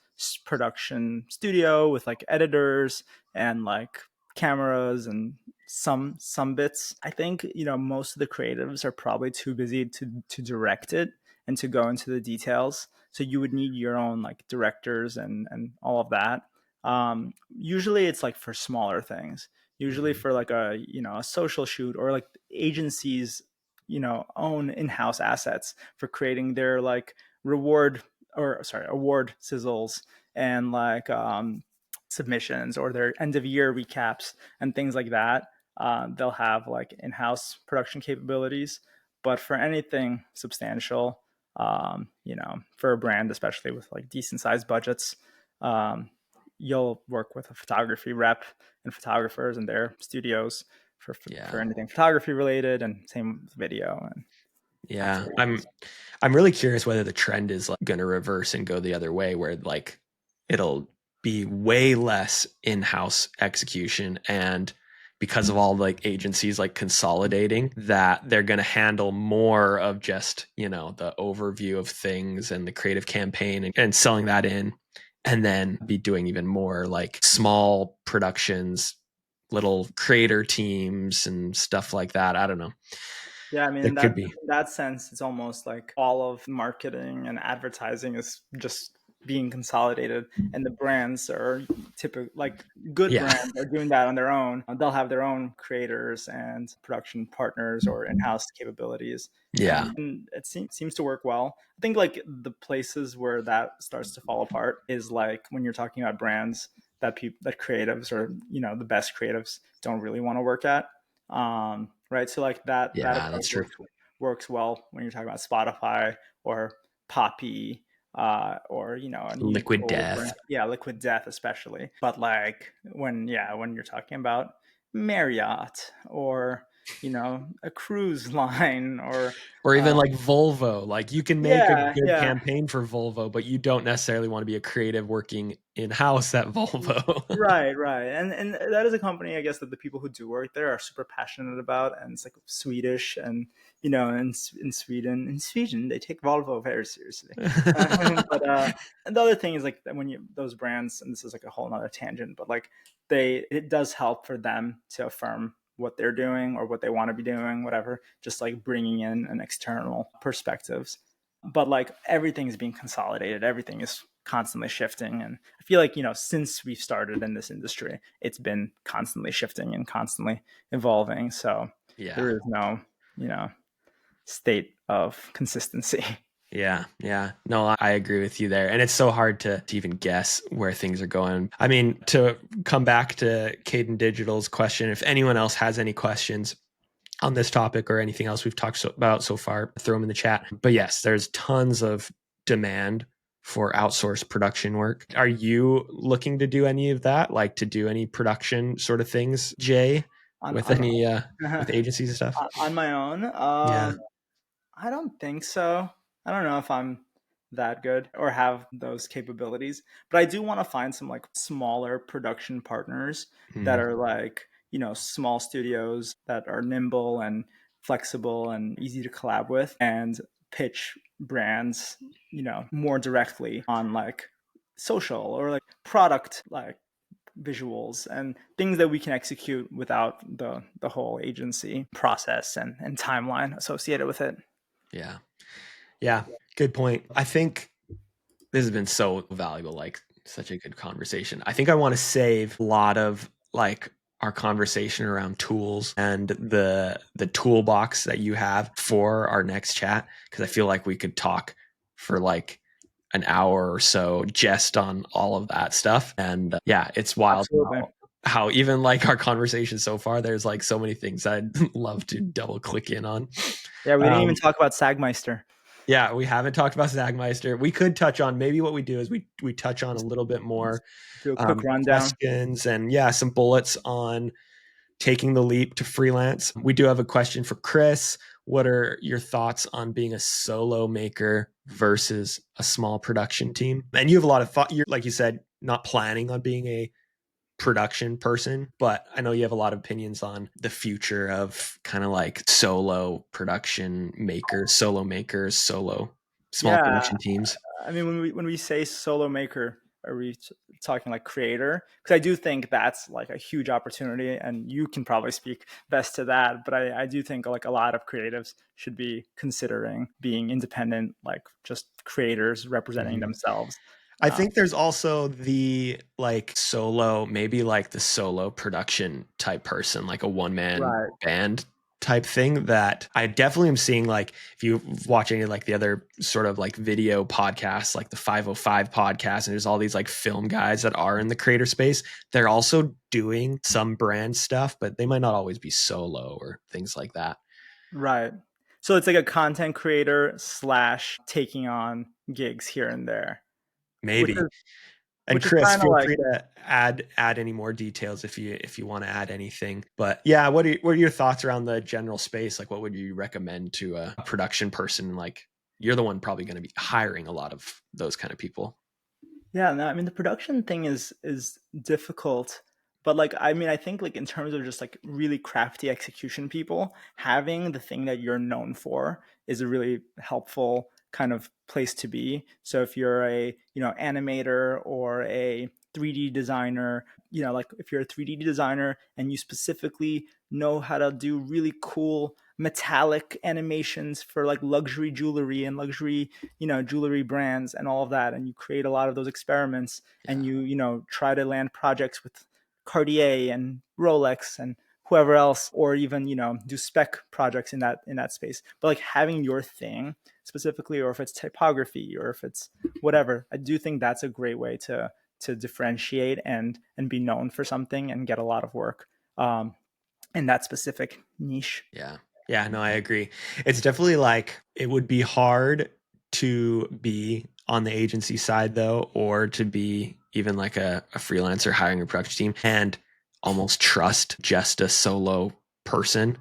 production studio with like editors and like cameras and some bits. I think most of the creatives are probably too busy to direct it and to go into the details. So you would need your own like directors and all of that. Usually it's like for smaller things, usually Mhm. for like a social shoot, or like agencies own in-house assets for creating their like award sizzles and like submissions, or their end of year recaps and things like that. They'll have like in-house production capabilities. But for anything substantial, for a brand, especially with like decent sized budgets, um, you'll work with a photography rep and photographers and their studios for Yeah. anything photography related, and same with video and Yeah. activations. I'm really curious whether the trend is like going to reverse and go the other way where like it'll be way less in-house execution, and because of all like agencies like consolidating, that they're going to handle more of just, the overview of things and the creative campaign, and selling that in, and then be doing even more like small productions, little creator teams and stuff like that. I don't know. Yeah, I mean, There in that could be. in that sense, it's almost like all of marketing and advertising is just being consolidated, and the brands are typically like good Yeah. brands are doing that on their own. They'll have their own creators and production partners or in-house capabilities, Yeah. and it seems to work well. I think like the places where that starts to fall apart is like when you're talking about brands that creatives, or the best creatives don't really want to work at. Right, so like that Yeah, approach that's true. works well when you're talking about Spotify or Poppy, or a new Liquid cool Death. brand. Yeah, Liquid Death especially. But like when you're talking about Marriott, or a cruise line, or Or even uh, like Volvo. Like you can make a yeah, good yeah. campaign for Volvo, but you don't necessarily want to be a creative working in-house at Volvo. Right, right. And that is a company, I guess, that the people who do work there are super passionate about, and it's like Swedish, and in Sweden they take Volvo very seriously. But and the other thing is like that when you those brands, and this is like a whole nother tangent, but like it does help for them to affirm what they're doing or what they want to be doing, whatever, just like bringing in an external perspectives. But like everything's being consolidated, everything is constantly shifting, and I feel like since we've started in this industry, it's been constantly shifting and constantly evolving, so Yeah. there is no you know state of consistency. Yeah, yeah. No, I agree with you there. And it's so hard to even guess where things are going. I mean, to come back to Caden Digital's question, if anyone else has any questions on this topic or anything else we've talked about so far, throw them in the chat. But yes, there's tons of demand for outsourced production work. Are you looking to do any of that, like to do any production sort of things, Jay, on with on any with agencies and stuff? on my own, Yeah. I don't think so. I don't know if I'm that good or have those capabilities, but I do want to find some like smaller production partners that Hmm. are like, small studios that are nimble and flexible and easy to collab with, and pitch brands, more directly on like social or like product like visuals and things that we can execute without the whole agency process and timeline associated with it. Yeah. Yeah. Good point. I think this has been so valuable. Like Such a good conversation. I think I want to save a lot of like our conversation around tools and the toolbox that you have for our next chat, because I feel like we could talk for like an hour or so just on all of that stuff. And yeah, it's wild Absolutely. how even like our conversation so far, there's like so many things I'd love to double click in on. Yeah, we didn't even Um, talk about Sagmeister. yeah, we haven't talked about Zagmeister. We could touch on, maybe what we do is we touch on a Just little bit more do a quick rundown. questions and yeah, some bullets on taking the leap to freelance. We do have a question for Chris. What are your thoughts on being a solo maker versus a small production team? And you have a lot of thought. You're, like you said, not planning on being a production person, but I know you have a lot of opinions on the future of kind of like solo production makers, solo makers, solo small Yeah, production teams. I mean, when we say solo maker, are we talking like creator? Because I do think that's like a huge opportunity, and you can probably speak best to that. But I do think like a lot of creatives should be considering being independent, like just creators representing Mhm. themselves. I Uh, think there's also the like solo, maybe like the solo production type person, like a one man right, band type thing that I definitely am seeing. Like, if you watch any like the other sort of like video podcasts, like the 505 podcast, and there's all these like film guys that are in the creator space, they're also doing some brand stuff, but they might not always be solo or things like that. right. So it's like a content creator slash taking on gigs here and there, which Maybe. is And which is Chris, kind of feel like free to add any more details if you want to add anything. But yeah, what are your thoughts around the general space? Like, what would you recommend to a production person? Like, you're the one probably going to be hiring a lot of those kind of people. yeah, no, I mean the production thing is difficult, but like I mean I think like in terms of just like really crafty execution people, having the thing that you're known for is a really helpful kind of place to be. So if you're a, animator or a 3D designer, like if you're a 3D designer and you specifically know how to do really cool metallic animations for like luxury jewelry and luxury jewelry brands and all of that, and you create a lot of those experiments, Yeah, and you try to land projects with Cartier and Rolex and whoever else, or even do spec projects in that space. But like having your thing specifically, or if it's typography or if it's whatever, I do think that's a great way to differentiate and be known for something and get a lot of work in that specific niche. yeah, yeah. No, I agree. It's definitely like it would be hard to be on the agency side though, or to be even like a freelancer hiring a production team and almost trust just a solo person.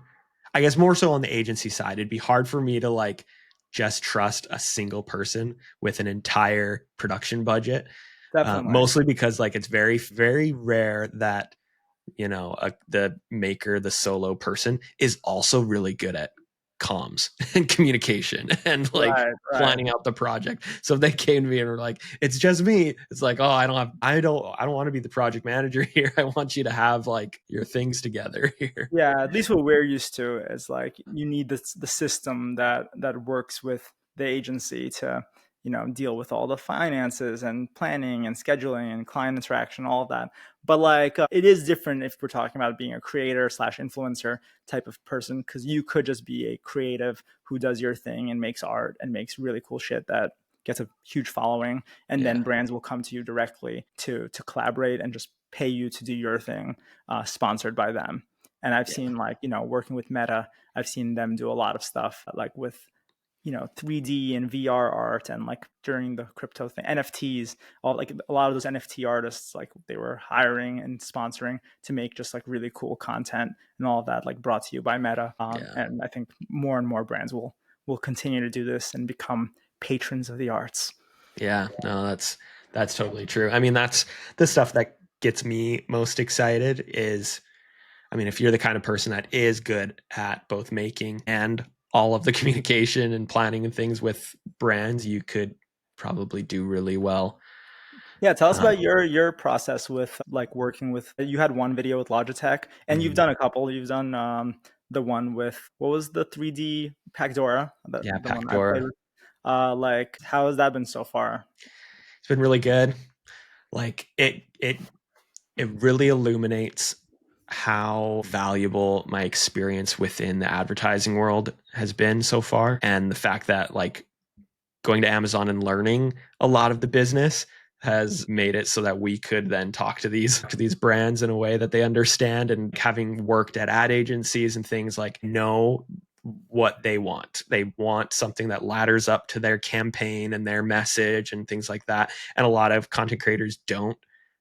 I guess more so on the agency side, it'd be hard for me to like just trust a single person with an entire production budget. Definitely. Mostly because like it's very, very rare that the maker, the solo person is also really good at comms and communication and like Right, right. planning out the project. So if they came to me and were like, it's just me, it's like, oh, I don't want to be the project manager here. I want you to have like your things together here. Yeah, at least what we're used to is like you need the system that works with the agency to deal with all the finances and planning and scheduling and client interaction, all of that. But like it is different if we're talking about being a creator slash influencer type of person, because you could just be a creative who does your thing and makes art and makes really cool shit that gets a huge following, and Yeah. then brands will come to you directly to collaborate and just pay you to do your thing, sponsored by them. And I've Yeah. seen like working with Meta, I've seen them do a lot of stuff like with 3D and VR art, and like during the crypto thing, NFTs, all like a lot of those NFT artists, like they were hiring and sponsoring to make just like really cool content and all of that, like brought to you by Meta. Yeah. And I think more and more brands will continue to do this and become patrons of the arts. Yeah. No, that's totally true. I mean, that's the stuff that gets me most excited is, I mean, if you're the kind of person that is good at both making and all of the communication and planning and things with brands, you could probably do really well. Yeah, tell us Um, about your process with like working with. You had one video with Logitech, and you've mhm. done a couple. You've done the one with what was the 3D Pacdora, Yeah, the one I played Pachdora. with. Like, how has that been so far? It's been really good. Like it really illuminates how valuable my experience within the advertising world has been so far, and the fact that like going to Amazon and learning a lot of the business has made it so that we could then talk to these brands in a way that they understand, and having worked at ad agencies and things, like know what they want. They want something that ladders up to their campaign and their message and things like that. And a lot of content creators don't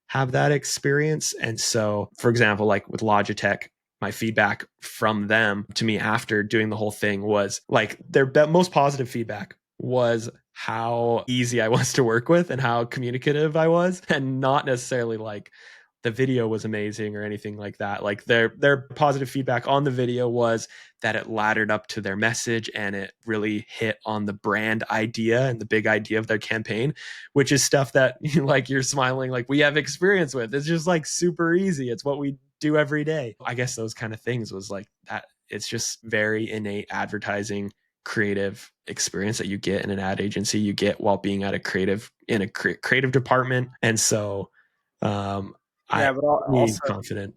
have that experience. And so, for example, like with Logitech, my feedback from them to me after doing the whole thing was like their most positive feedback was how easy I was to work with and how communicative I was, and not necessarily like the video was amazing or anything like that. Like their positive feedback on the video was that it laddered up to their message and it really hit on the brand idea and the big idea of their campaign, which is stuff that like you're smiling like we have experience with. It's just like super easy. It's what we do every day. I guess those kind of things was like that. It's just very innate advertising creative experience that you get in an ad agency, you get while being at a creative in a creative department. And so I Yeah, but be confident.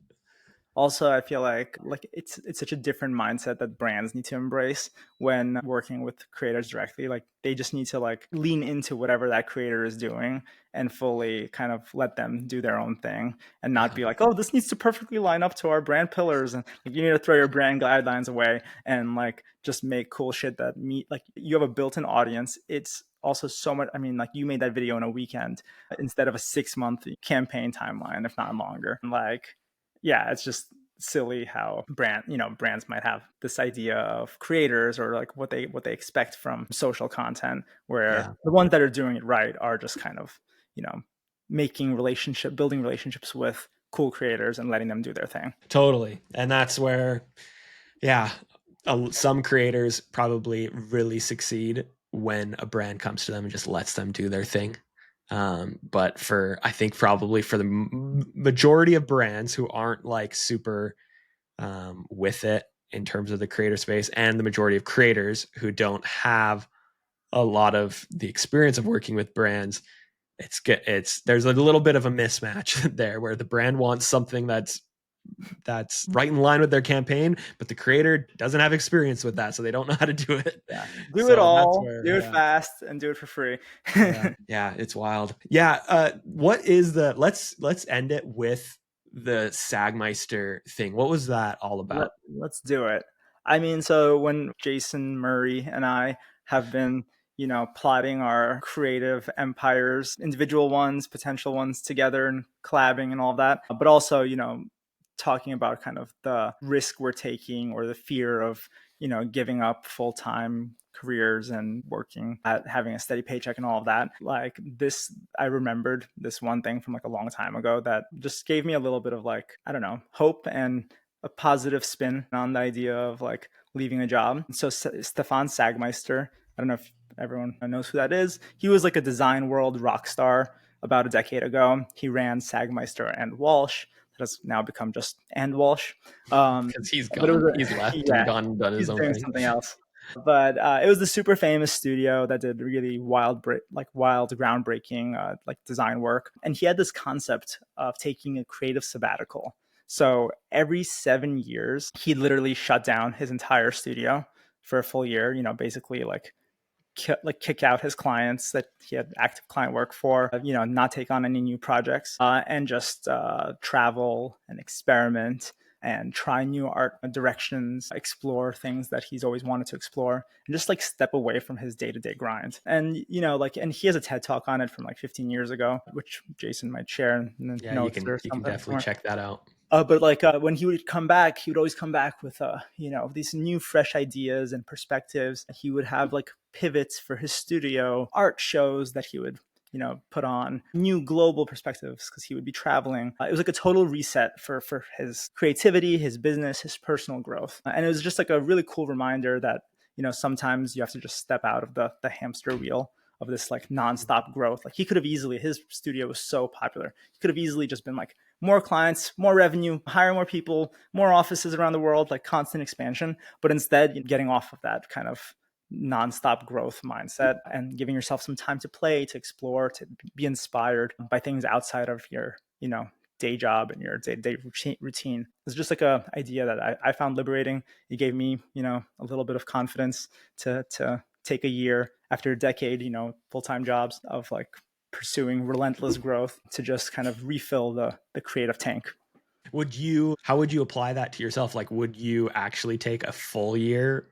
also I feel like it's such a different mindset that brands need to embrace when working with creators directly. Like they just need to like lean into whatever that creator is doing and fully kind of let them do their own thing, and not Yeah, be like, oh, this needs to perfectly line up to our brand pillars, and like you need to throw your brand guidelines away and like just make cool shit that meet like you have a built-in audience. It's also so much, I mean, like you made that video in a weekend instead of a 6-month campaign timeline, if not longer. Like, yeah, it's just silly how brands might have this idea of creators or like what they expect from social content, where yeah, the ones that are doing it right are just kind of, you know, building relationships with cool creators and letting them do their thing. totally. And that's where, yeah, some creators probably really succeed when a brand comes to them and just lets them do their thing. But for, I think probably for the majority of brands who aren't like super with it in terms of the creator space, and the majority of creators who don't have a lot of the experience of working with brands, it's there's a little bit of a mismatch there where the brand wants something that's right in line with their campaign, but the creator doesn't have experience with that, so they don't know how to do it. Yeah, do it So that's all, where, do it yeah, fast, and do it for free. yeah, yeah, it's wild. Yeah, what is the let's end it with the Sagmeister thing. What was that all about? Let's do it. I mean, so when Jason Murray and I have been, plotting our creative empires, individual ones, potential ones together and collabing and all of that, but also, talking about kind of the risk we're taking or the fear of, giving up full-time careers and working at having a steady paycheck and all of that. Like this, I remembered this one thing from like a long time ago that just gave me a little bit of like, I don't know, hope and a positive spin on the idea of like leaving a job. So Stefan Sagmeister, I don't know if everyone knows who that is. He was like a design world rock star about a decade ago. He ran Sagmeister and Walsh. That has now become just and Walsh. Because he's But it was gone, he's left and yeah, gone and done his he's own doing thing. something else. But it was the super famous studio that did really wild, groundbreaking like design work. And he had this concept of taking a creative sabbatical. So every 7 years, he literally shut down his entire studio for a full year. Basically kick out his clients that he had active client work for, not take on any new projects, and just travel and experiment and try new art directions, explore things that he's always wanted to explore, and just like step away from his day-to-day grind. And and he has a TED talk on it from like 15 years ago, which Jason might share in the Yeah, notes or you can something definitely somewhere. check that out. But like when he would come back, he would always come back with these new fresh ideas and perspectives. He would have like pivots for his studio, art shows that he would put on, new global perspectives because he would be traveling. It was like a total reset for his creativity, his business, his personal growth, and it was just like a really cool reminder that sometimes you have to just step out of the hamster wheel of this like nonstop growth. Like he could have easily, his studio was so popular, he could have easily just been like more clients, more revenue, hire more people, more offices around the world, like constant expansion. But instead, getting off of that kind of nonstop growth mindset, and giving yourself some time to play, to explore, to be inspired by things outside of your, day job and your day-to-day routine. It's just like a idea that I found liberating. It gave me, a little bit of confidence to take a year after a decade, full-time jobs of like pursuing relentless growth, to just kind of refill the creative tank. How would you apply that to yourself? Like, would you actually take a full year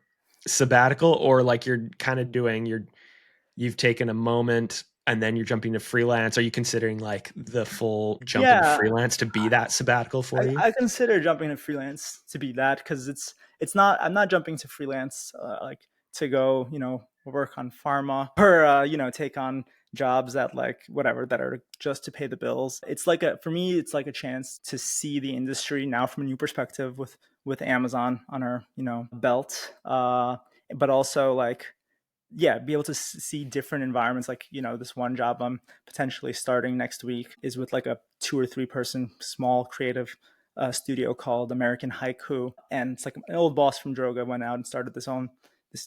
sabbatical, or like you're kind of you've taken a moment and then you're jumping to freelance? Are you considering like the full jump in Yeah, freelance to be that sabbatical for you? I consider jumping to freelance to be that, because it's not, I'm not jumping to freelance like to go, work on pharma, or take on jobs that, like, whatever, that are just to pay the bills. It's like a for me it's like a chance to see the industry now from a new perspective, with Amazon on our, belt, but also like, yeah, be able to see different environments. Like, this one job I'm potentially starting next week is with like a 2 or 3 person small creative studio called American Haiku, and it's like an old boss from Droga went out and started this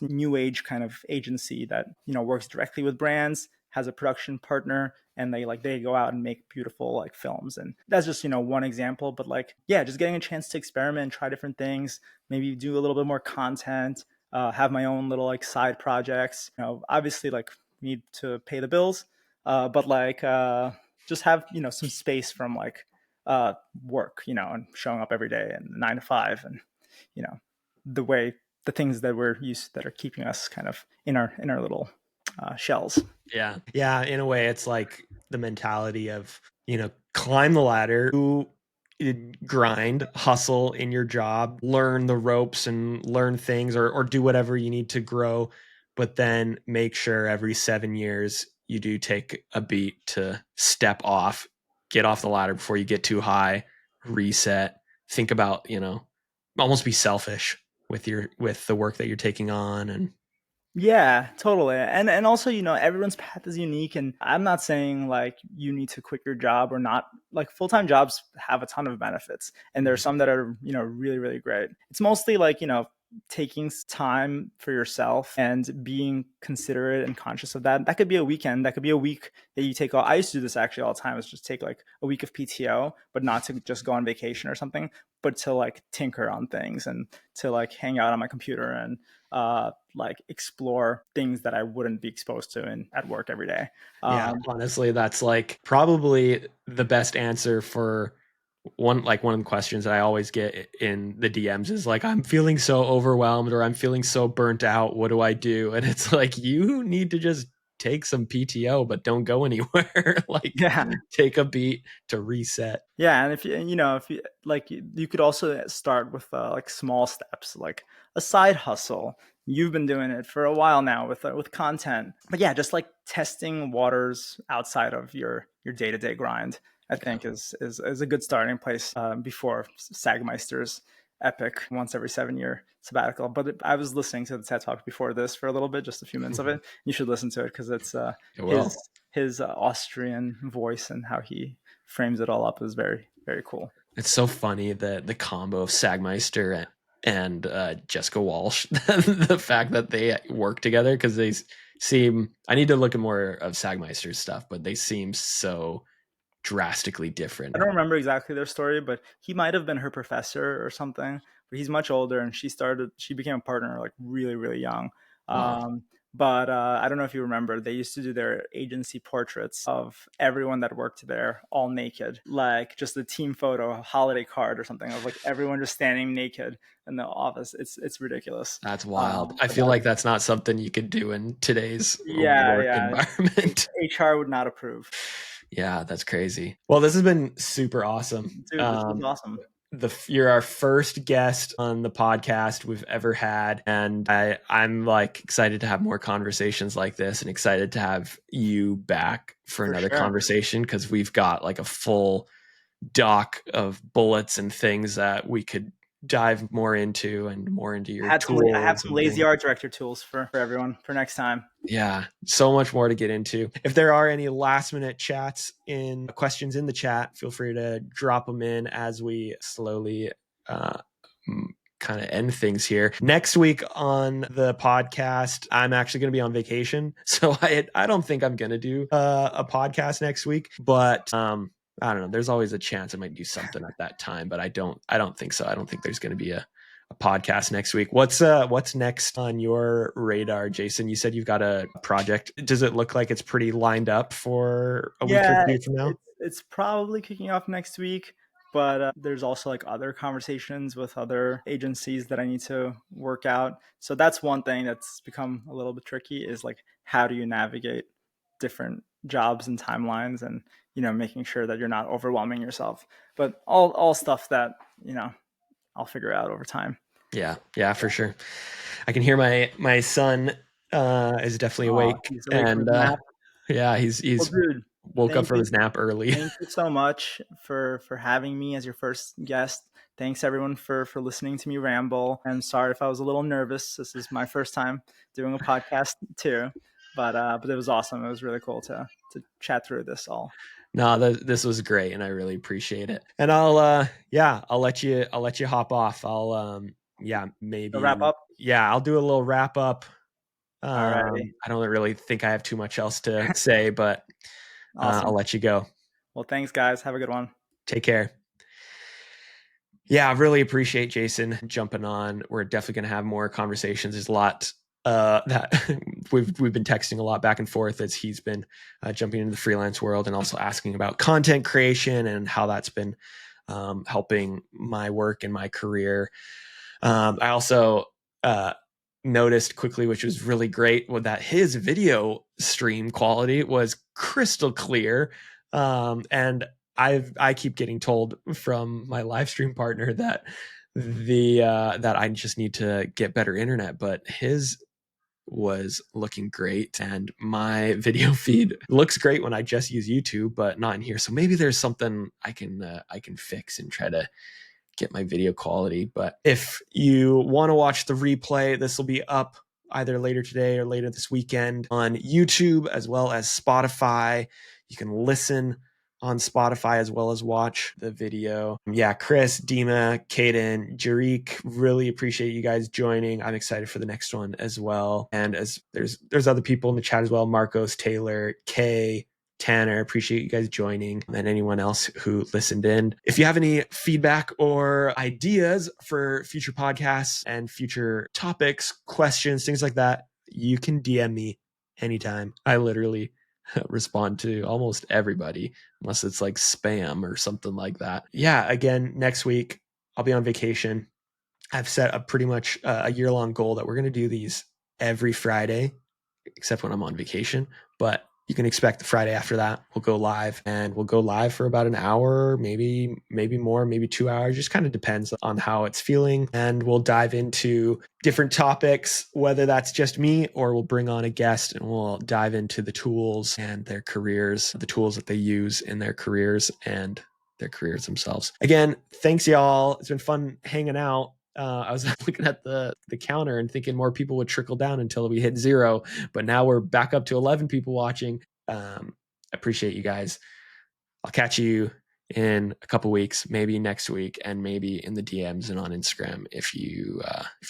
new age kind of agency that, works directly with brands, has a production partner, and they go out and make beautiful like films. And that's just, one example. But like, yeah, just getting a chance to experiment, try different things, maybe do a little bit more content, have my own little like side projects. Obviously, like, need to pay the bills, but like, just have, some space from like work, and showing up every day and 9 to 5, and you know the way the things that we're used that are keeping us kind of in our little shells. Yeah. Yeah. In a way, it's like the mentality of, climb the ladder, grind, hustle in your job, learn the ropes and learn things, or do whatever you need to grow. But then make sure every 7 years you do take a beat to step off, get off the ladder before you get too high, reset, think about, almost be selfish with the work that you're taking on. And Yeah, totally. And also, everyone's path is unique, and I'm not saying like you need to quit your job or not. Like, full-time jobs have a ton of benefits, and there are some that are, really really great. It's mostly like, taking time for yourself and being considerate and conscious of that. That could be a weekend, that could be a week that you take off. I used to do this actually all the time, is just take like a week of PTO, but not to just go on vacation or something, but to like tinker on things, and to like hang out on my computer, and like explore things that I wouldn't be exposed to at work every day. yeah, honestly, that's like probably the best answer for one of the questions that I always get in the DMs is like, I'm feeling so overwhelmed, or I'm feeling so burnt out. What do I do? And it's like, you need to just take some PTO, but don't go anywhere. Like, Yeah, take a beat to reset. yeah, and if you like, you could also start with like small steps, like a side hustle. You've been doing it for a while now with content, but yeah, just like testing waters outside of your day to day grind, I Yeah. think is a good starting place before Sagmeister's epic once every 7 year sabbatical. But I was listening to the TED Talk before this for a little bit, just a few minutes of it. You should listen to it, because it's his Well, Austrian voice and how he frames it all up is very very cool. it's so funny that the combo of Sagmeister and Jessica Walsh, the fact that they work together, because they seem. I need to look at more of Sagmeister's stuff, but they seem so drastically I different. don't remember exactly their story, but he might have been her professor or something. But he's much older, and she became a partner like really, really young. Wow, Um, but I don't know if you remember, they used to do their agency portraits of everyone that worked there, all naked, like just a team photo, a holiday card or something of like everyone just standing naked in the office. It's ridiculous. that's wild. I But feel like that's not something you could do in today's yeah, work yeah, environment. HR would not approve. Yeah, that's crazy. Well, this has been super awesome. Dude, this was awesome. You're our first guest on the podcast we've ever had, and I'm like excited to have more conversations like this, and excited to have you back for For another sure. conversation, because we've got like a full doc of bullets and things that we could dive more into, and more into your I have tools some and lazy things. art director tools for everyone for next time. Yeah, so much more to get into. If there are any last minute chats in questions in the chat, feel free to drop them in as we slowly uh, kind of end things here. Next week on the podcast, I'm actually going to be on vacation, so I don't think I'm going to do a podcast next week. But I don't know. There's always a chance I might do something at that time, but I don't think so. I don't think there's going to be a podcast next week. What's next on your radar, Jason? You said you've got a project. Does it look like it's pretty lined up for a week or Yeah, two from now? it's probably kicking off next week, but there's also like other conversations with other agencies that I need to work out. So that's one thing that's become a little bit tricky, is like, how do you navigate different jobs and timelines, and making sure that you're not overwhelming yourself. But all stuff that I'll figure out over time. Yeah, for sure. I can hear my son is definitely Oh, awake, he's awake from and his nap. yeah, Well, he's dude, woke up thank from you his nap early. thank you so much for having me as your first guest. Thanks everyone for listening to me ramble. And sorry if I was a little nervous. This is my first time doing a podcast too, but it was awesome. It was really cool to chat through this all. No, this was great, and I really appreciate it. And I'll let you hop off. I'll yeah, So wrap maybe up. yeah, I'll do a little wrap up. All righty. I don't really think I have too much else to say, but I'll Awesome. let you go. Well, thanks guys. Have a good one. Take care. Yeah, I really appreciate Jason jumping on. We're definitely going to have more conversations. There's a lot that we've been texting a lot back and forth as he's been jumping into the freelance world, and also asking about content creation and how that's been helping my work and my career. I also noticed quickly, which was really great, that his video stream quality was crystal clear. And I keep getting told from my live stream partner that that I just need to get better internet, but his was looking great, and my video feed looks great when I just use YouTube, but not in here. So maybe there's something I can fix and try to get my video quality. But if you want to watch the replay, this will be up either later today or later this weekend on YouTube as well as Spotify. You can listen on Spotify as well as watch the video. Yeah, Chris, Dima, Kaden, Jarik, really appreciate you guys joining. I'm excited for the next one as well. And as there's other people in the chat as well, Marcos, Taylor, Kay, Tanner, appreciate you guys joining, and anyone else who listened in. If you have any feedback or ideas for future podcasts and future topics, questions, things like that, you can DM me anytime. I literally respond to almost everybody, unless it's like spam or something like that. Yeah, again, next week I'll be on vacation. I've set a pretty much a year-long goal that we're going to do these every Friday, except when I'm on vacation. But you can expect the Friday after that we'll go live, and we'll go live for about an hour, maybe more, maybe 2 hours. Just kind of depends on how it's feeling. And we'll dive into different topics, whether that's just me or we'll bring on a guest, and we'll dive into the tools and their careers, the tools that they use in their careers and their careers themselves. Again, thanks y'all. It's been fun hanging out. I was looking at the counter and thinking more people would trickle down until we hit 0, but now we're back up to 11 people watching. Appreciate you guys. I'll catch you in a couple weeks, maybe next week, and maybe in the DMs and on Instagram if you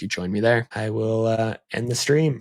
join me there. I will end the stream.